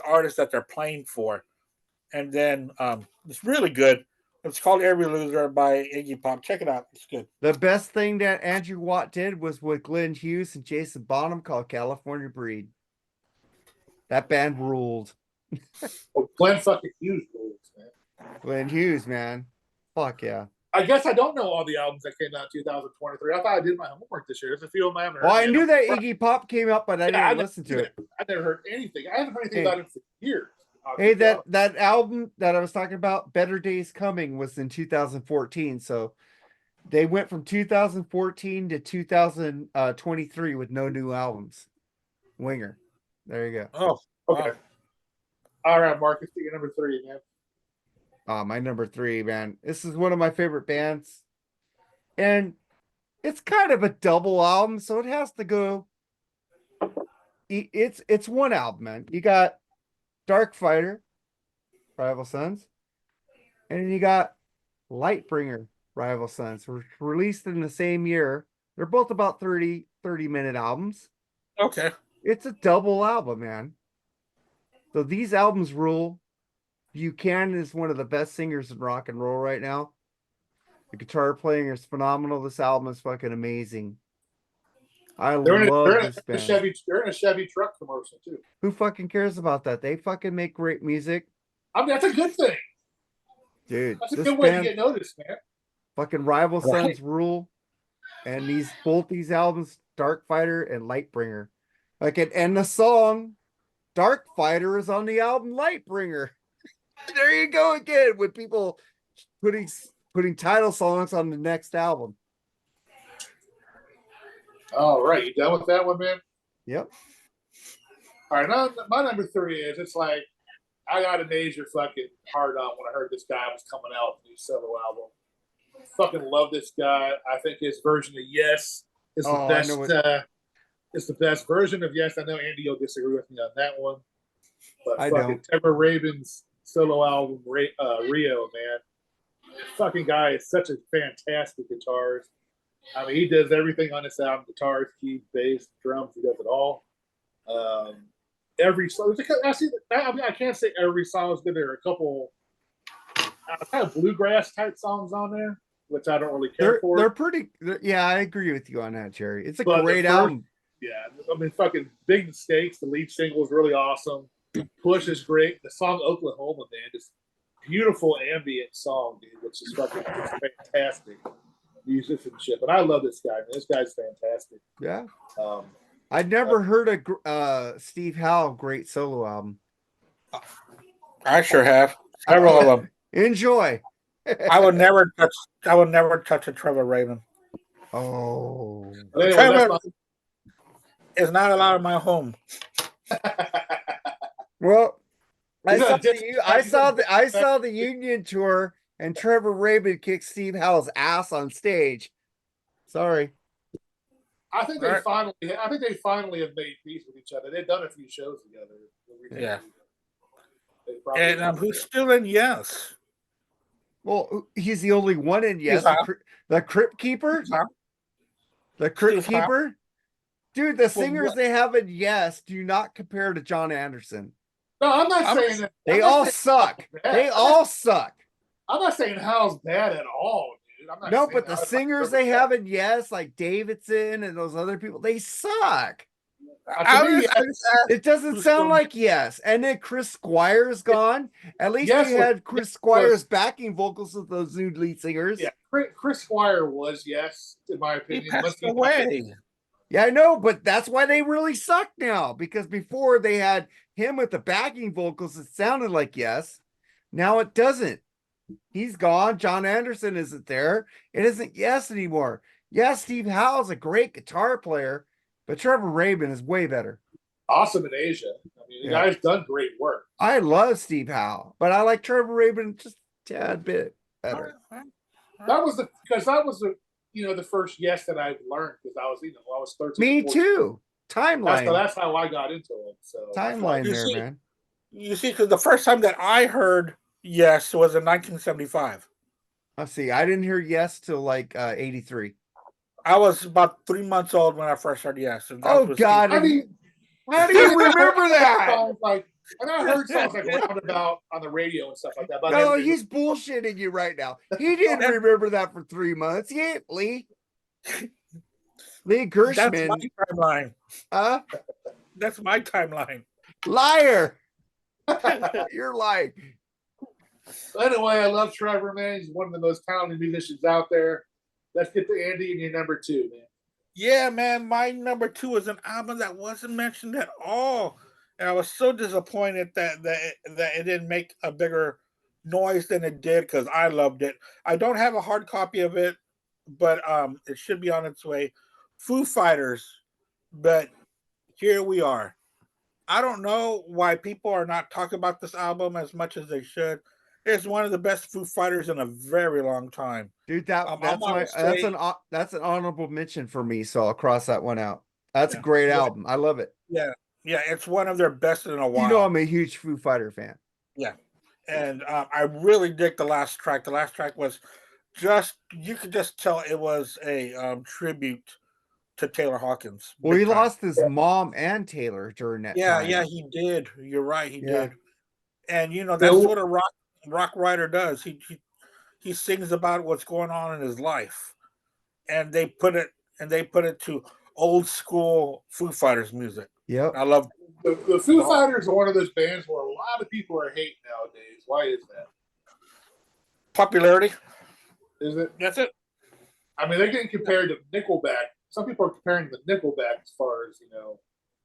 artist that they're playing for. And then it's really good. It's called Every Loser by Iggy Pop. Check it out. It's good. The best thing that Andrew Watt did was with Glenn Hughes and Jason Bonham called California Breed. That band ruled. Oh, Glenn fucking Hughes rules, man. Glenn Hughes, man. Fuck yeah. I guess I don't know all the albums that came out in 2023. I thought I did my homework this year. There's a few of them I haven't heard. Well, I yet. knew that Iggy Pop came up, but I didn't listen to it. I never heard anything. I haven't heard anything Hey. about him for years. Hey, that album that I was talking about, Better Days Coming, was in 2014. So they went from 2014 to 2023 with no new albums. Winger. There you go. Oh, Okay. wow. All right, Marcus, your number 3, man. My number 3, man. This is one of my favorite bands. And it's kind of a double album, so it has to go. It's one album, man. You got Dark Fighter, Rival Sons, and then you got Lightbringer, Rival Sons, released in the same year. They're both about 30-minute albums. Okay. It's a double album, man. So these albums rule. Buchanan is one of the best singers in rock and roll right now. The guitar playing is phenomenal. This album is fucking amazing. I love this band. They're in a Chevy truck commercial too. Who fucking cares about that? They fucking make great music. I mean, that's a good thing. Dude, That's a this good way to band, get noticed, man. fucking Rival Right. Sons rule. And both these albums, Dark Fighter and Lightbringer. And the song Dark Fighter is on the album Lightbringer. There you go again with people putting title songs on the next album. All right, you done with that one, man? Yep. All right, now my number 3 is it's like I got a major fucking hard on when I heard this guy was coming out with a new solo album. Fucking love this guy. I think his version of Yes is the best. It's the best version of Yes. I know Andy will disagree with me on that one, but I fucking don't. Trevor Rabin's solo album Rio, man. Fucking guy is such a fantastic guitarist. I mean, he does everything on this album: guitars, keys, bass, drums. He does it all. Every song. I can't say every song is good. There are a couple kind of bluegrass type songs on there, which I don't really care for. They're pretty. Yeah, I agree with you on that, Jerry. It's a great album. Yeah, I mean, fucking Big Mistakes. The lead single is really awesome. Push is great. The song Oklahoma, man, just beautiful ambient song, dude, which is fucking fantastic musicianship. And I love this guy, man. This guy's fantastic. Yeah. I'd never heard a Steve Howe great solo album. I sure have. Several of them. Enjoy. I would never touch a Trevor Rabin. Oh. Anyway, Trevor is not allowed in my home. Well, I saw the Union tour and Trevor Rabin kicked Steve Howe's ass on stage. Sorry. I think they finally have made peace with each other. They've done a few shows together. Yeah. And who's still in Yes? Well, he's the only one in Yes. The Crypt Keeper? The Crypt Keeper? Dude, the singers they have in Yes do not compare to John Anderson. No, I'm not saying that. They all suck. They all suck. I'm not saying Hal's bad at all, dude. I'm not no, but the singers they have in Yes, like Davidson and those other people, they suck. It doesn't sound like Yes. And then Chris Squire's gone. At least you had Chris Squire's backing vocals with those new lead singers. Yeah, Chris Squire was, yes, in my He opinion. passed away. Yeah, I know, but that's why they really suck now. Because before they had him with the backing vocals, it sounded like Yes. Now it doesn't. He's gone. John Anderson isn't there. It isn't Yes anymore. Yes, Steve Howe's a great guitar player, but Trevor Rabin is way better. Awesome in Asia. I mean, the Yeah. guy's done great work. I love Steve Howe, but I like Trevor Rabin just a tad bit better. That was the first Yes that I've learned because I was 13. Me 14. too. Timeline. That's how I got into it. So Timeline You there, see- man. You see, because the first time that I heard Yes was in 1975. Let's see. I didn't hear Yes till like 83. I was about 3 months old when I first heard Yes. And that Oh, was God. I mean, How do you remember that? songs like, and I heard songs like Roundabout on the radio and stuff like that. But I No, never he's bullshitting you right now. He didn't remember that for 3 months. He ain't Lee. Lee That's Gershman. my timeline. That's my timeline. Liar. You're lying. Anyway, I love Trevor, man. He's one of the most talented musicians out there. Let's get to Andy and your number 2, man. Yeah, man. My number 2 is an album that wasn't mentioned at all. And I was so disappointed that it didn't make a bigger noise than it did because I loved it. I don't have a hard copy of it, but it should be on its way. Foo Fighters, but here we are. I don't know why people are not talking about this album as much as they should. It's one of the best Foo Fighters in a very long time. Dude, I'm gonna that's say- an honorable mention for me, so I'll cross that one out. That's a Yeah. great Yeah. album. I love it. Yeah, it's one of their best in a while. You know I'm a huge Foo Fighter fan. Yeah, and I really dig the last track. The last track was you could just tell it was a tribute to Taylor Hawkins. Well, he Big time. lost his mom and Taylor during that time. Yeah, he did. You're right, he Yeah. did. And that's what a rock writer does. He sings about what's going on in his life, and they put it to old school Foo Fighters music. Yep. I love The Foo Fighters are one of those bands where a lot of people are hating nowadays. Why is that? popularity. Is it? That's it. I mean, they're getting compared to Nickelback. Some people are comparing them to Nickelback as far as,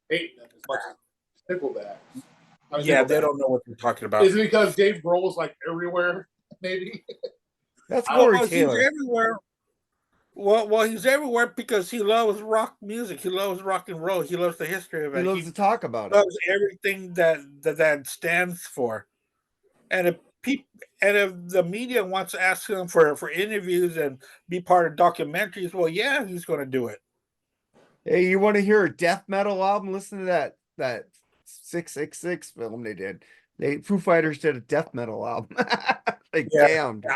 hating them as much as Nickelback. I mean, Yeah, Nickelback. they don't know what you're talking about. Is it because Dave Grohl's like everywhere? Maybe. That's Well, Corey he's Taylor. everywhere. Well, he's everywhere because he loves rock music. He loves rock and roll. He loves the history of He it. loves to talk about it. loves everything that stands for. And if the media wants to ask him for interviews and be part of documentaries, well, yeah, he's going to do it. Hey, you want to hear a death metal album? Listen to that 666 film they did. Foo Fighters did a death metal album. Like, Yeah. damn. Dude.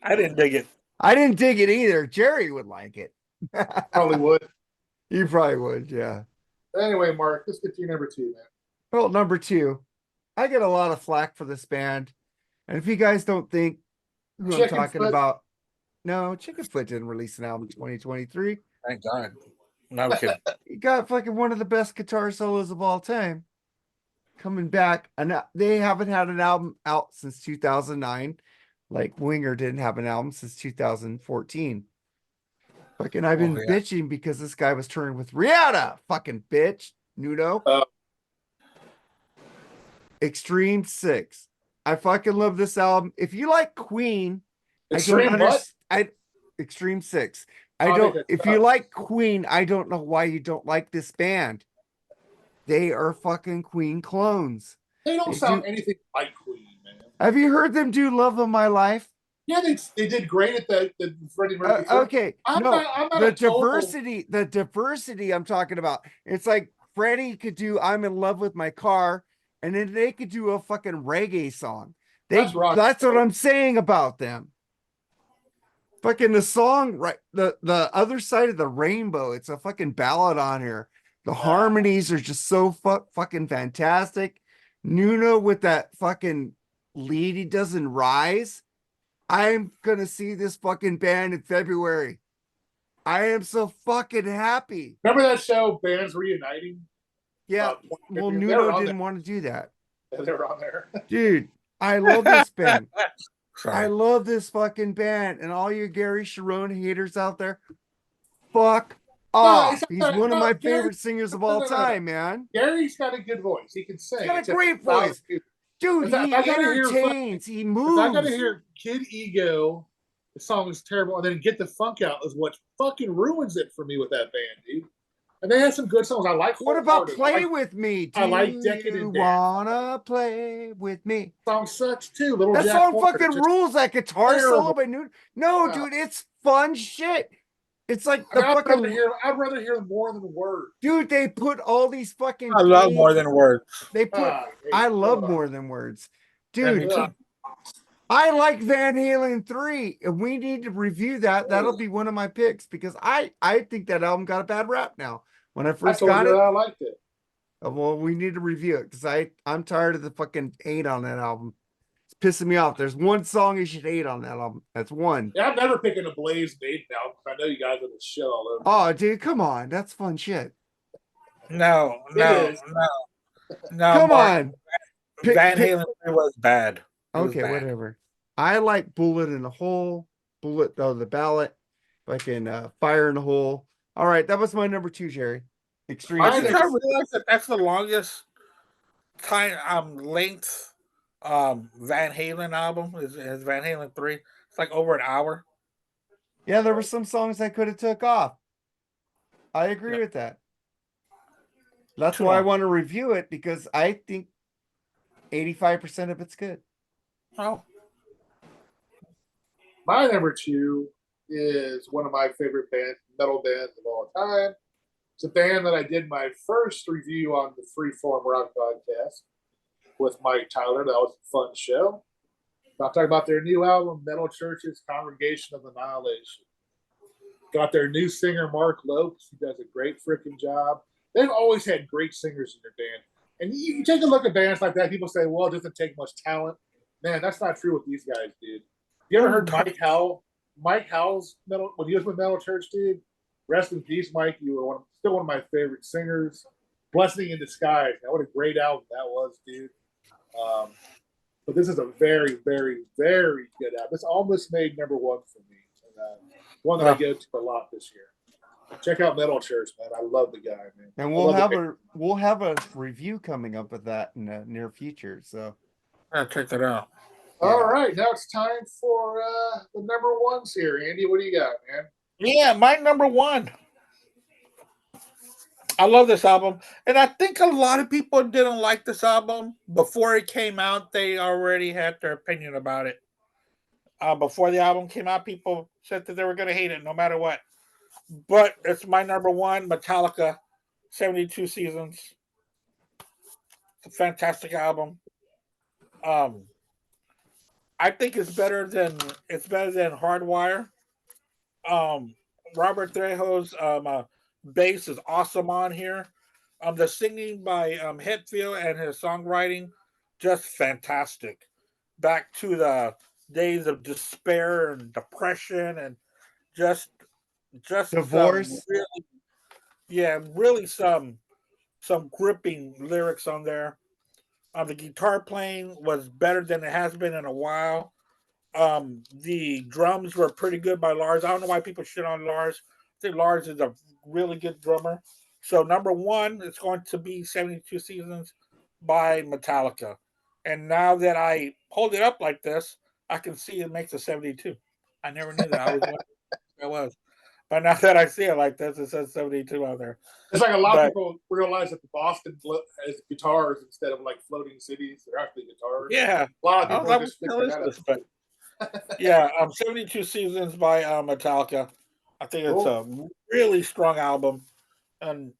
I didn't dig it. I didn't dig it either. Jerry would like it. Probably would. You probably would, yeah. Anyway, Mark, let's get to your number 2, man. Well, number 2, I get a lot of flack for this band. And if you guys don't think who I'm Chicken talking Foot. about, no, Chicken Foot didn't release an album in 2023. Thank God. No I'm kidding. He got fucking one of the best guitar solos of all time coming back. And they haven't had an album out since 2009. Like Winger didn't have an album since 2014. Fucking, I've been yeah. bitching because this guy was touring with Rihanna. Fucking bitch. Nuno. Extreme 6. I fucking love this album. If you like Queen, Extreme what? Extreme 6. I Oh, don't. they- If you like Queen, I don't know why you don't like this band. They are fucking Queen clones. They don't They sound do- anything like Queen, man. Have you heard them do "Love of My Life"? Yeah, they did great at the Freddie Mercury. Okay, I'm no, not the a total- diversity I'm talking about. It's like Freddie could do "I'm in Love with My Car," and then they could do a fucking reggae song. That's rock. That's what I'm saying about them. Fucking the song, right? The other side of the rainbow. It's a fucking ballad on here. The harmonies are just so fucking fantastic. Nuno with that fucking lead he does in Rise. I'm gonna see this fucking band in February. I am so fucking happy. Remember that show, Bands Reuniting? Yeah. Well, they Nuno were on didn't want to do that. They were on there. Dude, I love this band. I Sorry. love this fucking band, and all you Gary Sharon haters out there, fuck No, it's off. He's one of no, my Gary. favorite singers of No, all no, no, no. time, man. Gary's got a good voice. He can He's sing. got a It's just great voice. Dude, if he I gotta hear entertains, he if I gotta moves. hear Kid Ego, the song is terrible, and then Get the Funk Out is what fucking ruins it for me with that band, dude. And they have some good songs. I like What about Wholehearted. Play With Me? Do I like you Decadent Dance. wanna play with me? Song sucks too. Little That Jack song Horner, fucking just rules. That guitar solo terrible. by New. No, Uh, dude, it's fun shit. It's like I the mean, fucking I'd rather hear more than words. dude. They put all these fucking I love big. more than words. They put. I hate I it. love more than words, And me dude. Ugh. too. I like Van Halen 3. If we need to review that, that'll be one of my picks because I think that album got a bad rap now. When I I first told got you that it, I liked it. well, we need to review it because I'm tired of the fucking hate on that album. It's pissing me off. There's one song you should hate on that album. That's one. Yeah, I'm never picking a Blaze Maiden album because I know you guys are the shit all over. Oh, dude, come on. That's fun shit. No, It no, is. no, no, Come Mark. on. Van Halen was bad. It was Okay, bad. whatever. I like Bullet in the Hole, Bullet, oh, the Ballot, fucking Fire in the Hole. All right, that was my number 2, Jerry. Extreme I My think Six. I number realized that that's the longest kind length Van Halen album is Van Halen 3. It's like over an hour. Yeah, there were some songs I could have took off. I agree Yeah, with that. That's too why I long. want to review it because I think 85% of it's good. Oh, My number 2 is one of my favorite metal bands of all time. It's a band that I did my first review on the Freeform Rock podcast with Mike Tyler. That was a fun show. I'm talking about their new album, Metal Church's Congregation of Annihilation. Got their new singer, Mark Lopes. He does a great freaking job. They've always had great singers in their band. And you take a look at bands like that, people say, well, it doesn't take much talent. Man, that's not true with these guys, dude. You ever heard Mike Howell? Mike Howell's metal when he was with Metal Church, dude. Rest in peace, Mike. You were still one of my favorite singers. Blessing in Disguise. Now, what a great album that was, dude. But this is a very, very, very good album. This almost made number 1 for me. And, one that I go to a lot this year. Check out Metal Church, man. I love the guy, man. And we'll have a review coming up of that in the near future. So yeah, check that out. All right, now it's time for the number 1s here. Andy, what do you got, man? Yeah, my number 1. I love this album, and I think a lot of people didn't like this album before it came out. They already had their opinion about it. Before the album came out, people said that they were going to hate it no matter what. But it's my number 1, Metallica, 72 Seasons. It's a fantastic album. I think it's better than Hardwire. Robert Trejo's bass is awesome on here. The singing by Hetfield and his songwriting, just fantastic. Back to the days of despair and depression and just divorce. really some gripping lyrics on there. The guitar playing was better than it has been in a while. The drums were pretty good by Lars. I don't know why people shit on Lars. I think Lars is a really good drummer. So number 1 is going to be 72 Seasons by Metallica. And now that I hold it up like this, I can see it makes a 72. I never knew that. I always wondered what it was. But now that I see it like this, it says 72 on there. It's like a lot of people realize that the Boston has guitars instead of like floating cities. They're actually guitars. Yeah. A lot of I people was like, just what the hell figure is that this? out. But yeah, 72 Seasons by Metallica. I think it's a really strong album. And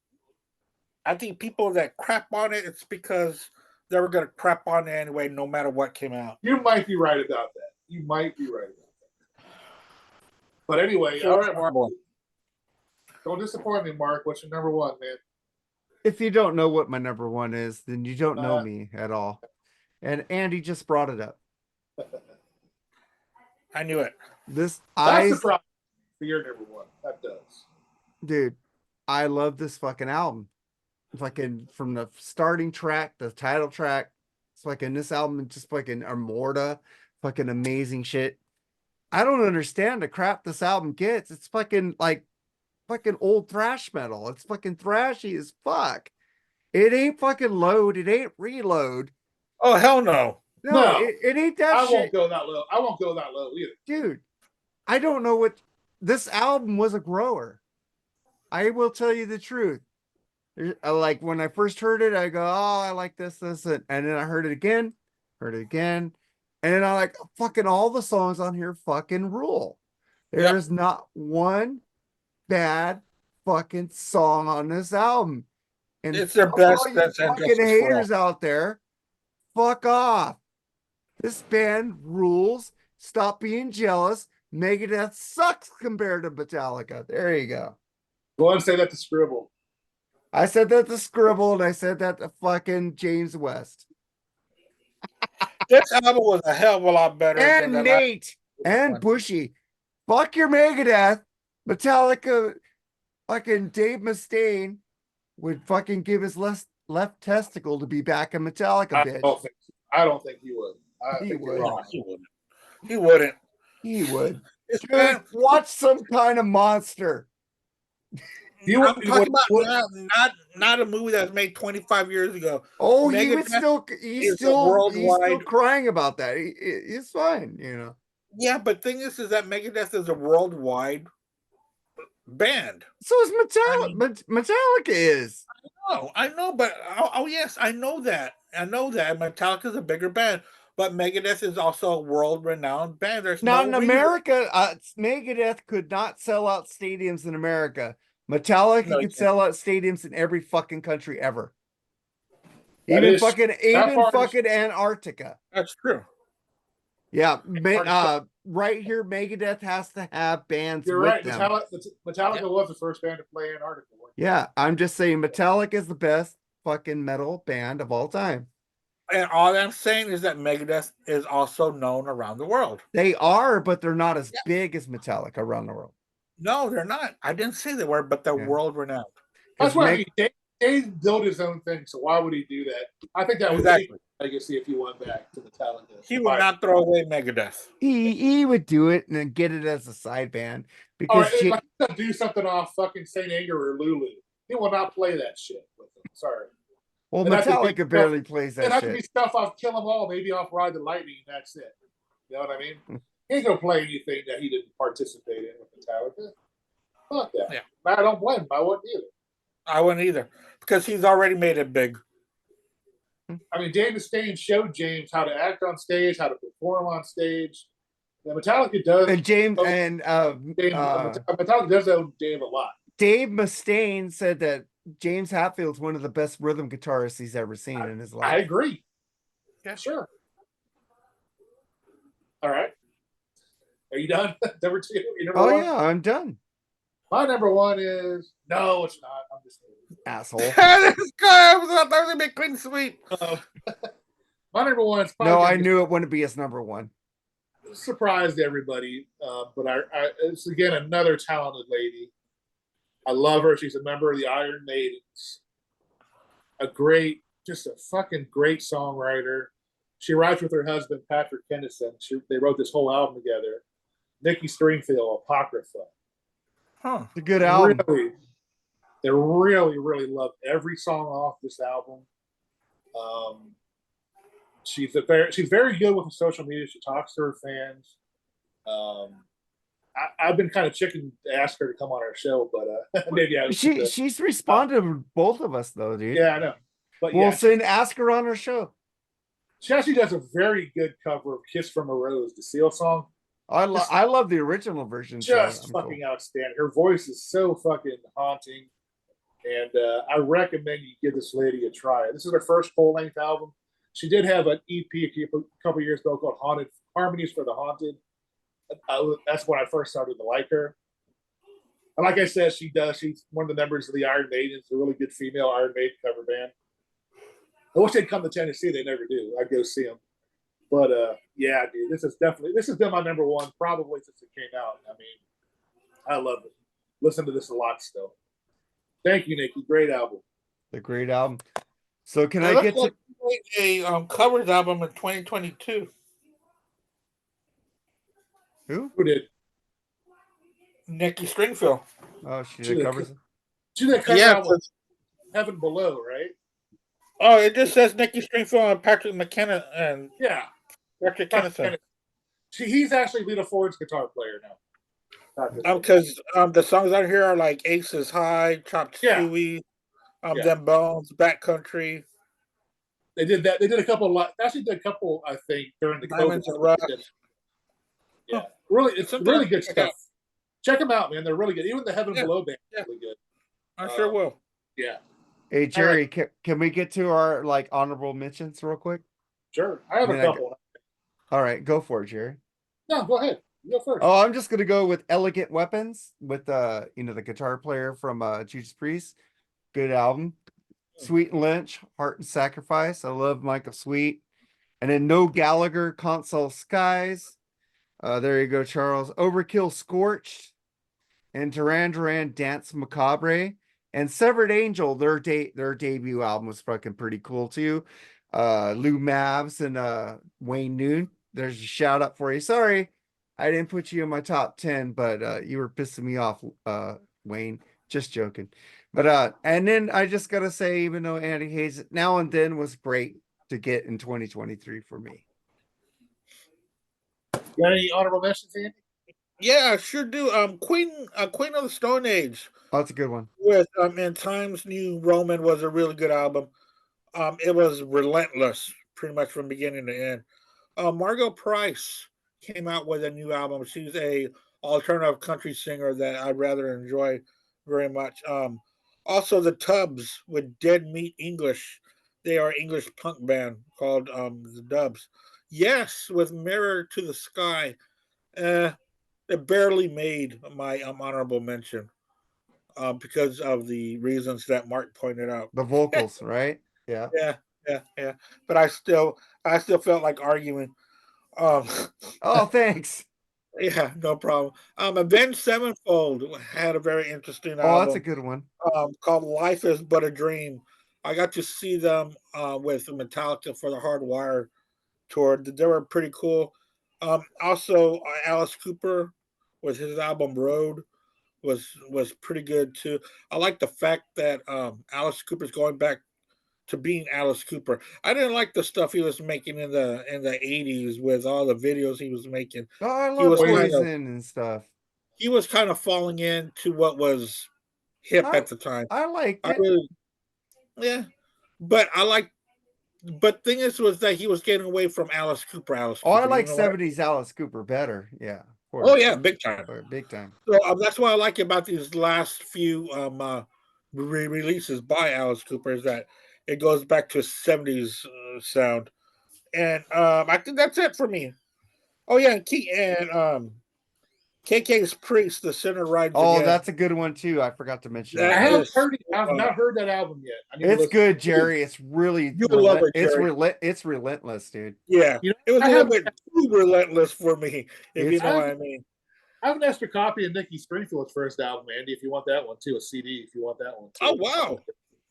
I think people that crap on it, it's because they were going to crap on it anyway, no matter what came out. You might be right about that. You might be right about that. But anyway, all right, Mark. Don't disappoint me, Mark. What's your number 1, man? If you don't know what my number 1 is, then you don't know me at all. And Andy just brought it up. I knew it. That's the problem for your number 1. That does. Dude, I love this fucking album. Fucking from the starting track, the title track, it's like in this album, just like in Armorta, fucking amazing shit. I don't understand the crap this album gets. It's fucking like fucking old thrash metal. It's fucking thrashy as fuck. It ain't fucking load. It ain't reload. Oh hell no. No, No, it ain't that I shit. won't go that low. I won't go that low either. Dude, I don't know what this album was a grower. I will tell you the truth. Like when I first heard it, I go, "Oh, I like this," and then I heard it again, and then I like fucking all the songs on here fucking rule. There Yep. is not one bad fucking song on this album, and It's their fuck best. all you That's and fucking justice for all. haters out there. Fuck off. This band rules. Stop being jealous. Megadeth sucks compared to Metallica. There you go. Go on and say that to Scribble. I said that to Scribble and I said that to fucking James West. This album was a hell of a lot better than And the Nate last and one. Bushy. Fuck your Megadeth. Metallica fucking Dave Mustaine would fucking give his left testicle to be back in Metallica, bitch. I don't think he would. I He think would. you're wrong. He wouldn't. He wouldn't. He would. It's Dude, bad. watch Some Kind of Monster. You I'm would- talking what- about not a movie that was made 25 years ago. Oh, he would Megadeth still is a he's still worldwide. crying about that. He's fine, you know. Yeah, but thing is that Megadeth is a worldwide band. So is Metallica. Metallica is. Oh, I know, but oh yes, I know that. I know that Metallica is a bigger band, but Megadeth is also a world-renowned band. There's Not no in reason. America. Megadeth could not sell out stadiums in America. Metallica No, could sell out stadiums in every fucking country ever. That Even is- fucking part is- Antarctica. That's true. Yeah, right here, Megadeth has to have bands You're with right. them. Metallica was the first band to play Antarctica. Yeah, I'm just saying Metallica is the best fucking metal band of all time. And all I'm saying is that Megadeth is also known around the world. They are, but they're not as big as Metallica around the world. No, they're not. I didn't say they were, but they're Yeah. world-renowned. That's what I mean. Dave built his own thing, so why would he do that? I think that would Exactly. be legacy if he went back to Metallica. He would not throw away Megadeth. He would do it and then get it as a side band Or because like, he'll do something off fucking Saint Anger or Lulu. He will not play that shit with them. Sorry. well, And that could be Metallica barely plays And that that could be shit. stuff off Kill 'Em All, maybe off Ride the Lightning, and that's it. You know what I mean? He ain't gonna play anything that he didn't participate in with Metallica. Fuck that. Yeah. I don't blame him. I wouldn't either. I wouldn't either because he's already made it big. I mean, Dave Mustaine showed James how to act on stage, how to perform on stage. Yeah, Metallica does. And James Oh, and Metallica does owe Dave a lot. Dave Mustaine said that James Hetfield's one of the best rhythm guitarists he's ever seen in his life. I agree. Yeah. Sure. All right. Are you done? Number two. Your number one? Yeah, I'm done, My number one is no, it's not. I'm just kidding. asshole. This guy was gonna be clean sweep. My number one is probably No, gonna I be- knew it wouldn't be his number one. surprised everybody, but it's again another talented lady. I love her. She's a member of the Iron Maidens. Just a fucking great songwriter. She writes with her husband Patrick Kennison. They wrote this whole album together. Nikki Stringfield, Apocrypha. Huh. It's a good album. They really love every song off this album. She's very good with the social media. She talks to her fans. I've been kind of chicken to ask her to come on our show, but maybe I She's responded to both of us though, dude. yeah, I know. But We'll yeah, ask her on our show. she actually does a very good cover of "Kiss from a Rose," the Seal song. I love the original version. Just fucking outstanding. Her voice is so fucking haunting, and I recommend you give this lady a try. This is her first full-length album. She did have an EP a couple years ago called "Haunted Harmonies for the Haunted." That's when I first started to like her. And like I said, she's one of the members of the Iron Maidens, a really good female Iron Maiden cover band. I wish they'd come to Tennessee. They never do. I'd go see them. But yeah, dude, this has been my number one probably since it came out. I mean, I love it. Listen to this a lot still. Thank you, Nikki. Great album. The great album. So can It I looks get to like a covers album in 2022. Who? Who did? Nikki Stringfield. Oh, she She did did, covers. she did cover Yeah. album Heaven Below, right? Oh, it just says Nikki Stringfield and Patrick McKenna and Yeah. Patrick Kennison. He's actually Lita Ford's guitar player now. Because the songs out here are like Aces High, Chopped Yeah. Suey, Yeah. Them Bones, Backcountry. They did that. They did a couple. Actually, did a couple. I think during the COVID. Diamonds and Rust. Yeah, Huh. really, it's Something really I good check stuff. out. Check them out, man. They're really good. Even the Heaven Yeah. Below band Yeah. is really good. I sure will. Yeah. Hey Jerry, can we get to our like honorable mentions real quick? Sure. I have a couple. All right, go for it, Jerry. No, go ahead. You go first. Oh, I'm just gonna go with Elegant Weapons with the guitar player from Judas Priest. Good album. Sweet and Lynch, Heart and Sacrifice. I love Michael Sweet. And then No Gallagher, Console Skies. There you go, Charles. Overkill, Scorched, and Duran Duran, Dance Macabre, and Severed Angel. Their debut album was fucking pretty cool too. Lou Mavs and Wayne Noon. There's a shout out for you. Sorry, I didn't put you in my top 10, but you were pissing me off, Wayne. Just joking. But and then I just gotta say, even though Andy hates it, Now and Then was great to get in 2023 for me. You got any honorable mentions, Andy? Yeah, I sure do. Queen of the Stone Age Oh, that's a good one. with In Times New Roman was a really good album. It was relentless, pretty much from beginning to end. Margot Price came out with a new album. She's a alternative country singer that I rather enjoy very much. Also, the Tubs with Dead Meat English. They are an English punk band called the Dubs. Yes, with Mirror to the Sky. It barely made my honorable mention because of the reasons that Mark pointed out. The vocals, right? Yeah. Yeah. But I still felt like arguing. Um, Oh, thanks. yeah, no problem. Avenged Sevenfold had a very interesting Oh, that's a album good one. called "Life Is But a Dream." I got to see them with Metallica for the Hardwire tour. They were pretty cool. Also, Alice Cooper with his album Road was pretty good too. I like the fact that Alice Cooper's going back to being Alice Cooper. I didn't like the stuff he was making in the 80s with all the videos he was making. Oh, I He love was kind of Poison and stuff. he was kind of falling into what was hip I at the time. I liked I it. really yeah. But I like but thing is was that he was getting away from Alice Cooper, Oh, I You like know what? 70s Alice Cooper better. Yeah, of Oh course. yeah, big time. Big time. So that's what I like about these last few releases by Alice Cooper is that it goes back to a 70s sound. And I think that's it for me. Oh yeah, and KK's Priest, The Sinner Rides Oh, Again. that's a good one too. I forgot to mention That that. I one. haven't heard it. I've not heard that album yet. I need to It's listen. good, Jerry. It's really You will love it, Jerry. it's relentless, dude. Yeah, You know, it was I a little have bit too relentless for me, if you It's know what I mean. I have an extra copy of Nikki Springfield's first album, Andy. If you want that one too, a CD. If you want that one too. Oh wow!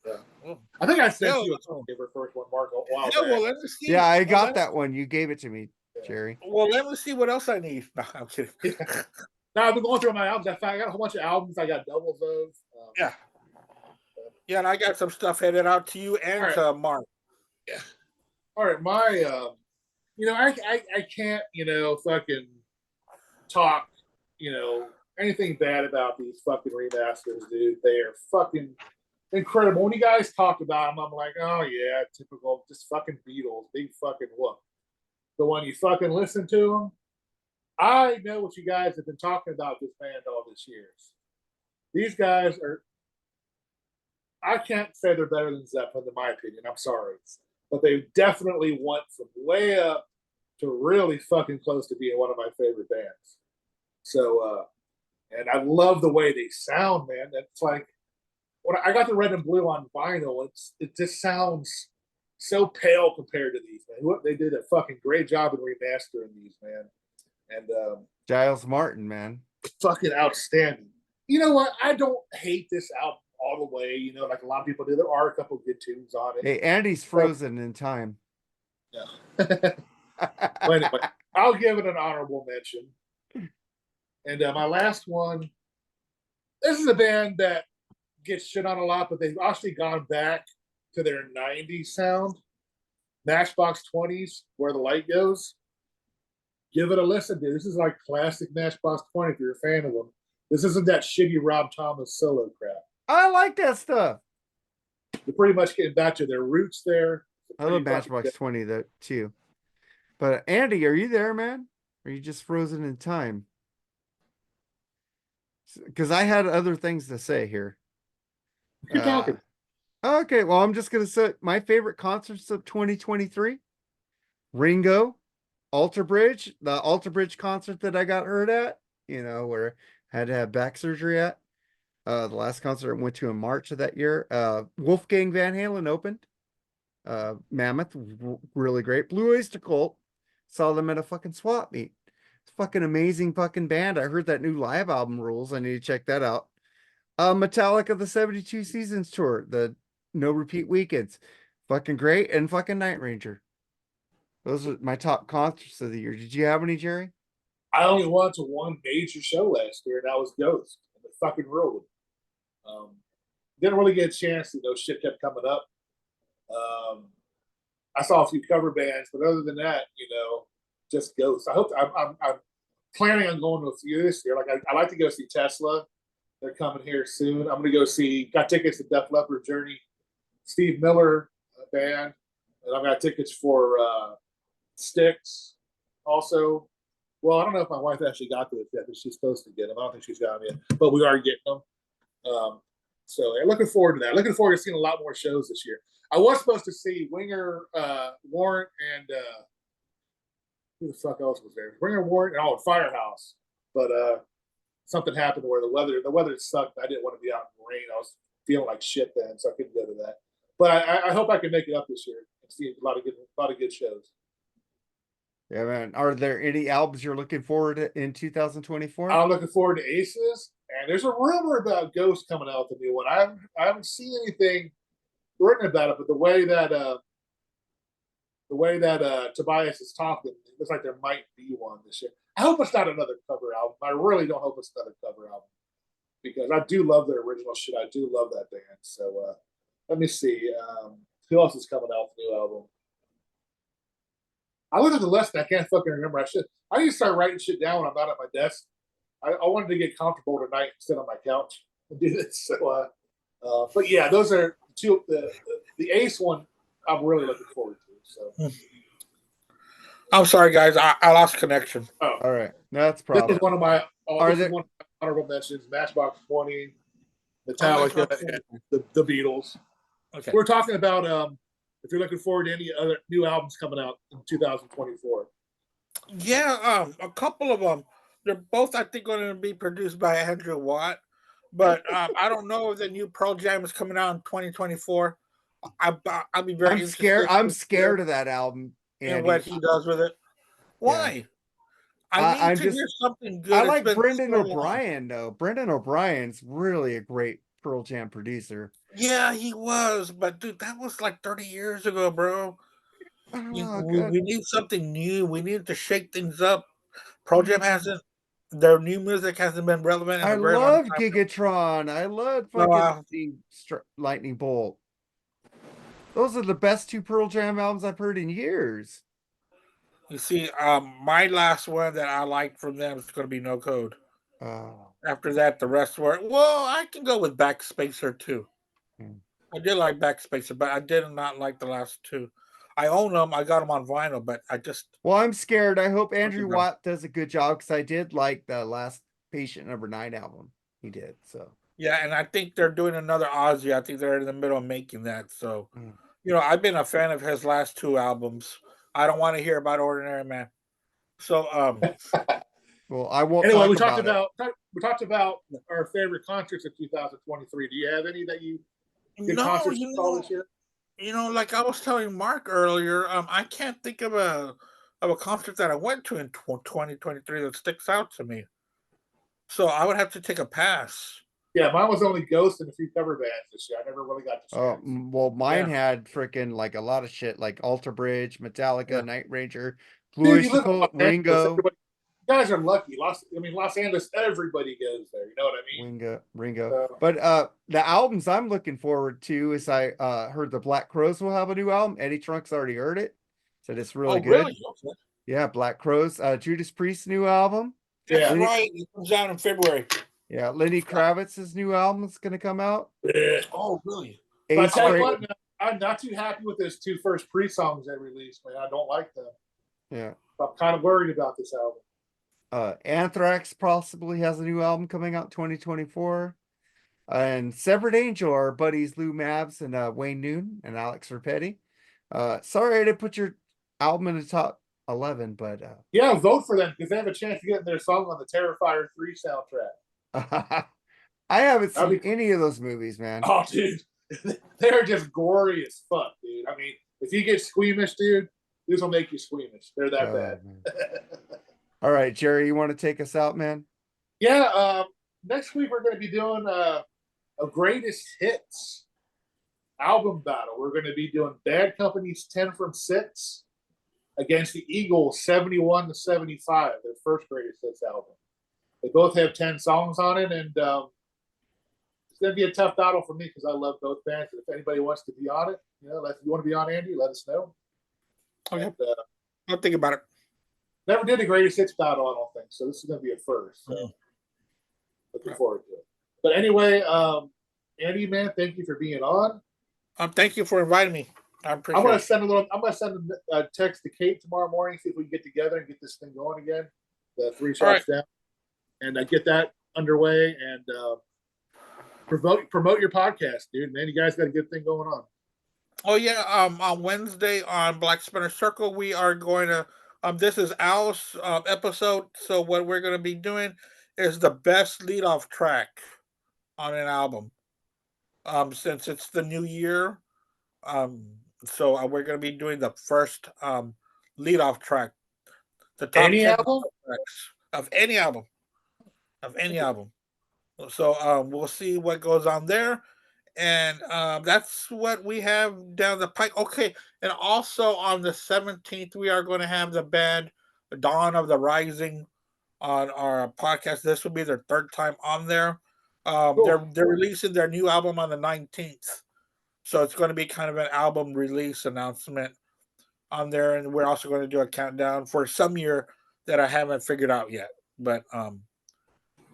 Yeah. I think I sent Hell, you a copy of her first one, Mark, a while yeah, well, back. let me see. Yeah, I Well, got that one. You gave it to me, Jerry. Well, let me see what else I need. No, I'm kidding. Now I've been going through my albums. I got a whole bunch of albums. I got doubles of. Yeah. Yeah, and I got some stuff headed out to you and right. to Mark. Yeah. All right, my I can't fucking talk anything bad about these fucking remasters, dude. They are fucking incredible. When you guys talked about them, I'm like, oh yeah, typical, just fucking Beatles, big fucking whoop. But when you fucking listen to them, I know what you guys have been talking about this band all these years. These guys are. I can't say they're better than Zeppelin, in my opinion. I'm sorry, but they definitely went from way up to really fucking close to being one of my favorite bands. So, and I love the way they sound, man. It's like when I got the red and blue on vinyl, it just sounds so pale compared to these, man. They did a fucking great job in remastering these, man. And Giles Martin, man. fucking outstanding. You know what? I don't hate this album all the way, like a lot of people do. There are a couple good tunes on it. Hey, Andy's frozen in time. Yeah. Well, anyway, I'll give it an honorable mention. And my last one, this is a band that gets shit on a lot, but they've actually gone back to their 90s sound. Matchbox 20s, Where the Light Goes. Give it a listen, dude. This is like classic Matchbox 20 if you're a fan of them. This isn't that shitty Rob Thomas solo crap. I like that stuff. They're pretty much getting back to their roots there. I love Matchbox 20 though too. But Andy, are you there, man? Or are you just frozen in time? Because I had other things to say here. Keep talking. Okay, well, I'm just gonna say my favorite concerts of 2023. Ringo, Alter Bridge, the Alter Bridge concert that I got hurt at, where I had to have back surgery at. The last concert I went to in March of that year. Wolfgang Van Halen opened. Mammoth, really great. Blue Oyster Cult, saw them at a fucking swap meet. It's fucking amazing fucking band. I heard that new live album rules. I need to check that out. Metallica, the 72 Seasons tour, the no repeat weekends, fucking great, and fucking Night Ranger. Those are my top concerts of the year. Did you have any, Jerry? I only went to one major show last year, and that was Ghost on the fucking road. Didn't really get a chance. Shit kept coming up. I saw a few cover bands, but other than that, just Ghost. I'm planning on going to a few this year. Like I like to go see Tesla. They're coming here soon. I'm going to go see. Got tickets to Def Leppard, Journey, Steve Miller band, and I've got tickets for Styx. Also, well, I don't know if my wife actually got those yet, but she's supposed to get them. I don't think she's got them yet, but we are getting them. So yeah, looking forward to that. Looking forward to seeing a lot more shows this year. I was supposed to see Winger, Warrant, and who the fuck else was there? Winger, Warrant, and Firehouse. But something happened where the weather sucked. I didn't want to be out in the rain. I was feeling like shit then, so I couldn't go to that. But I hope I can make it up this year and see a lot of good shows. Yeah, man. Are there any albums you're looking forward to in 2024? I'm looking forward to Aces, and there's a rumor about Ghost coming out with a new one. I haven't seen anything written about it, but the way that Tobias is talking, it looks like there might be one this year. I hope it's not another cover album. I really don't hope it's another cover album because I do love their original shit. I do love that band. So let me see. Who else is coming out with a new album? I looked at the list and I can't fucking remember. I need to start writing shit down when I'm not at my desk. I wanted to get comfortable tonight and sit on my couch and do this. So, but yeah, those are two. The Ace one, I'm really looking forward to. So, I'm sorry, guys. I lost connection. Oh, all right, that's this probably is one of my. Are there... one of my honorable mentions: Matchbox 20, Metallica, and the Beatles. Okay, we're talking about if you're looking forward to any other new albums coming out in 2024. Yeah, a couple of them. They're both, I think, going to be produced by Andrew Watt. But I don't know if the new Pearl Jam is coming out in 2024. I'll be very interested. I'm scared of that album and what he does with it. Why? Yeah. I need to hear something good. I like Brendan O'Brien, though. Brendan O'Brien's really a great Pearl Jam producer. Yeah, he was. But, dude, that was like 30 years ago, bro. We need something new. We need to shake things up. Pearl Jam hasn't. Their new music hasn't been relevant. I love Gigatron. I love fucking Lightning Bolt. Those are the best two Pearl Jam albums I've heard in years. You see, my last one that I like from them is going to be No Code. After that, the rest were, well, I can go with Backspacer too. I did like Backspacer, but I did not like the last two. I own them. I got them on vinyl, but I just... Well, I'm scared. I hope Andrew Watt does a good job because I did like the last Patient Number 9 album. He did, so. Yeah, and I think they're doing another Ozzy. I think they're in the middle of making that. So, I've been a fan of his last two albums. I don't want to hear about Ordinary Man. So, well, I won't. Anyway, we talked about our favorite concerts of 2023. Do you have any that you concerts this year? Like I was telling Mark earlier, I can't think of a concert that I went to in 2023 that sticks out to me. So I would have to take a pass. Yeah, mine was only Ghost and a few cover bands this year. I never really got to. Oh, well, mine had freaking like a lot of shit, like Alter Bridge, Metallica, Night Ranger, Blue Oyster Cult, Ringo. guys are lucky. Los Angeles, everybody goes there. You know what I mean? Ringo. But the albums I'm looking forward to is I heard the Black Crows will have a new album. Eddie Trunk's already heard it. Said it's really Oh, good. really? Okay. Yeah, Black Crows. Judas Priest's new album. That's Yeah. right. It comes out in February. Yeah, Lenny Kravitz's new album is gonna come out. Oh, really? But I Ace tell you Frehley. what, I'm not too happy with those two first pre-songs they released, man. I don't like them. Yeah. I'm kind of worried about this album. Anthrax possibly has a new album coming out 2024. And Severed Angel, our buddies Lou Mavs and Wayne Noon and Alex Rapetti. Sorry I didn't put your album in the top 11, but Yeah, vote for them because they have a chance to get their song on the Terrifier 3 soundtrack. I haven't seen any of those movies, man. Oh, dude. They're just gory as fuck, dude. I mean, if you get squeamish, dude, this will make you squeamish. They're that bad. All right, Jerry, you want to take us out, man? Yeah, next week we're going to be doing a greatest hits album battle. We're going to be doing Bad Company's 10 from 6 against the Eagles 71 to 75, their first greatest hits album. They both have 10 songs on it, and it's going to be a tough battle for me because I love both bands. And if anybody wants to be on it, if you want to be on, Andy, let us know. Okay. And, I'll think about it. never did a greatest hits battle, I don't think. So this is going to be a first. So looking forward to it. But anyway, Andy, man, thank you for being on. Thank you for inviting me. I appreciate I'm it. going to send a text to Kate tomorrow morning, see if we can get together and get this thing going again. The 3 shots down, and get that underway and promote your podcast, dude. Man, you guys got a good thing going on. Oh yeah, on Wednesday on Blackspinner Circle, we are going to. This is Al's episode. So what we're going to be doing is the best leadoff track on an album. Since it's the new year, so we're going to be doing the first leadoff track, the top Any 10 album? tracks of any album, So we'll see what goes on there. And that's what we have down the pike. Okay, and also on the 17th, we are going to have the band Dawn of the Rising on our podcast. This will be their third time on there. Cool. They're releasing their new album on the 19th, so it's going to be kind of an album release announcement on there. And we're also going to do a countdown for some year that I haven't figured out yet. But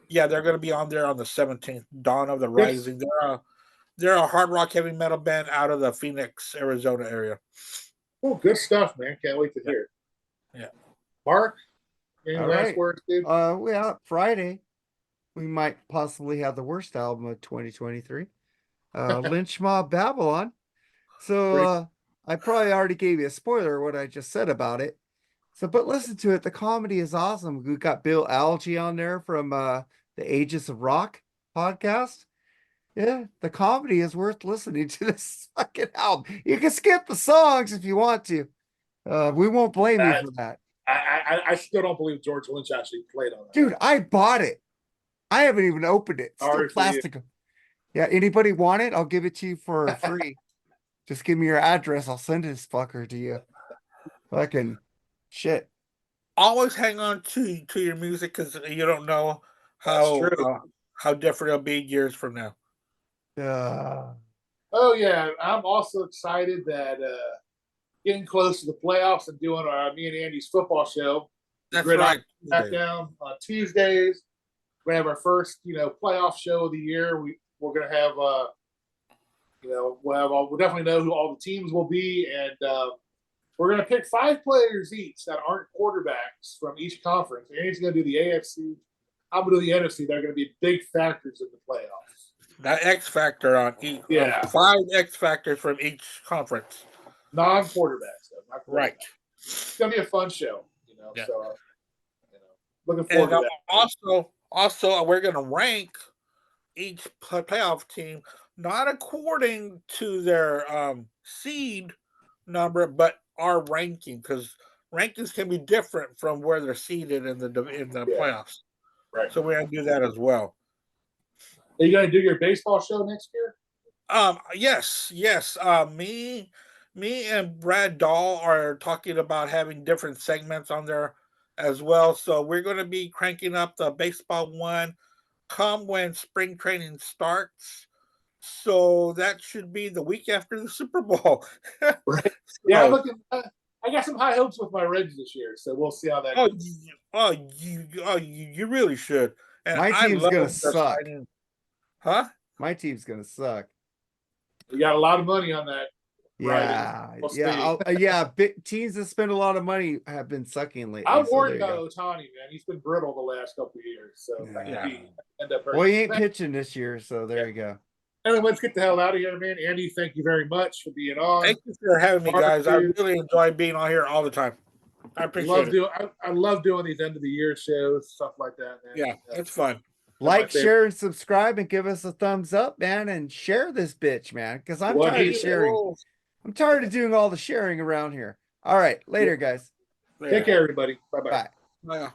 yeah, they're going to be on there on the 17th. Dawn of the Rising. They're a hard rock heavy metal band out of the Phoenix, Arizona area. Oh, good stuff, man. Can't wait to hear it. Yeah. Mark, any All last right. words, dude? Friday, we might possibly have the worst album of 2023. Lynch Mob Babylon. So I probably already gave you a spoiler of what I just said about it. So, but listen to it. The comedy is awesome. We got Bill Algie on there from the Ages of Rock podcast. Yeah, the comedy is worth listening to this fucking album. You can skip the songs if you want to. We won't blame you for that. I still don't believe George Lynch actually played on that. Dude, I bought it. I haven't even opened it. It's still plastic. Yeah, anybody want it? I'll give it to you for free. Just give me your address. I'll send this fucker to you. Fucking shit. Always hang on to your music because you don't know how different it'll be years from now. Oh yeah, I'm also excited that getting close to the playoffs and doing me and Andy's football show. That's right. Back down on Tuesdays. We're gonna have our first, playoff show of the year. We're gonna have, we'll definitely know who all the teams will be, and we're gonna pick 5 players each that aren't quarterbacks from each conference. Andy's gonna do the AFC. I'm gonna do the NFC. They're gonna be big factors in the playoffs. That X factor on each. Yeah. 5 X factors from each conference. Non-quarterbacks, though. Not quarterbacks. Right. It's gonna be a fun show. Yeah. So looking forward to that. Also, we're gonna rank each playoff team not according to their seed number, but our ranking, because rankings can be different from where they're seeded in the playoffs. Right. So we're gonna do that as well. Are you gonna do your baseball show next year? Yes. Me and Brad Dahl are talking about having different segments on there as well. So we're going to be cranking up the baseball one come when spring training starts. So that should be the week after the Super Bowl. Right. Yeah, I'm So, looking. I got some high hopes with my Reds this year, so we'll see how that oh, goes. you really should. And My I team's love gonna the suck. signing. Huh? My team's gonna suck. We got a lot of money on that. Yeah, We'll yeah, see. yeah. Big teams that spend a lot of money have been sucking lately. I'm So there worried you about go. Otani, man. He's been brittle the last couple of years, so that could Yeah. be end up Well, he hurting. ain't pitching this year, so there Yeah. you go. Anyway, let's get the hell out of here, man. Andy, thank you very much for being on. Thank you for having me, guys. I Dude. really enjoy being on here all the time. I appreciate it. I love doing these end of the year shows, stuff like that, man. Yeah, it's fun. Like, share, and subscribe, and give us a thumbs up, man, and share this bitch, man, because I'm tired of sharing. I'm tired of doing all the sharing around here. All right, later, guys. Take care, everybody. Bye-bye. Bye. Bye.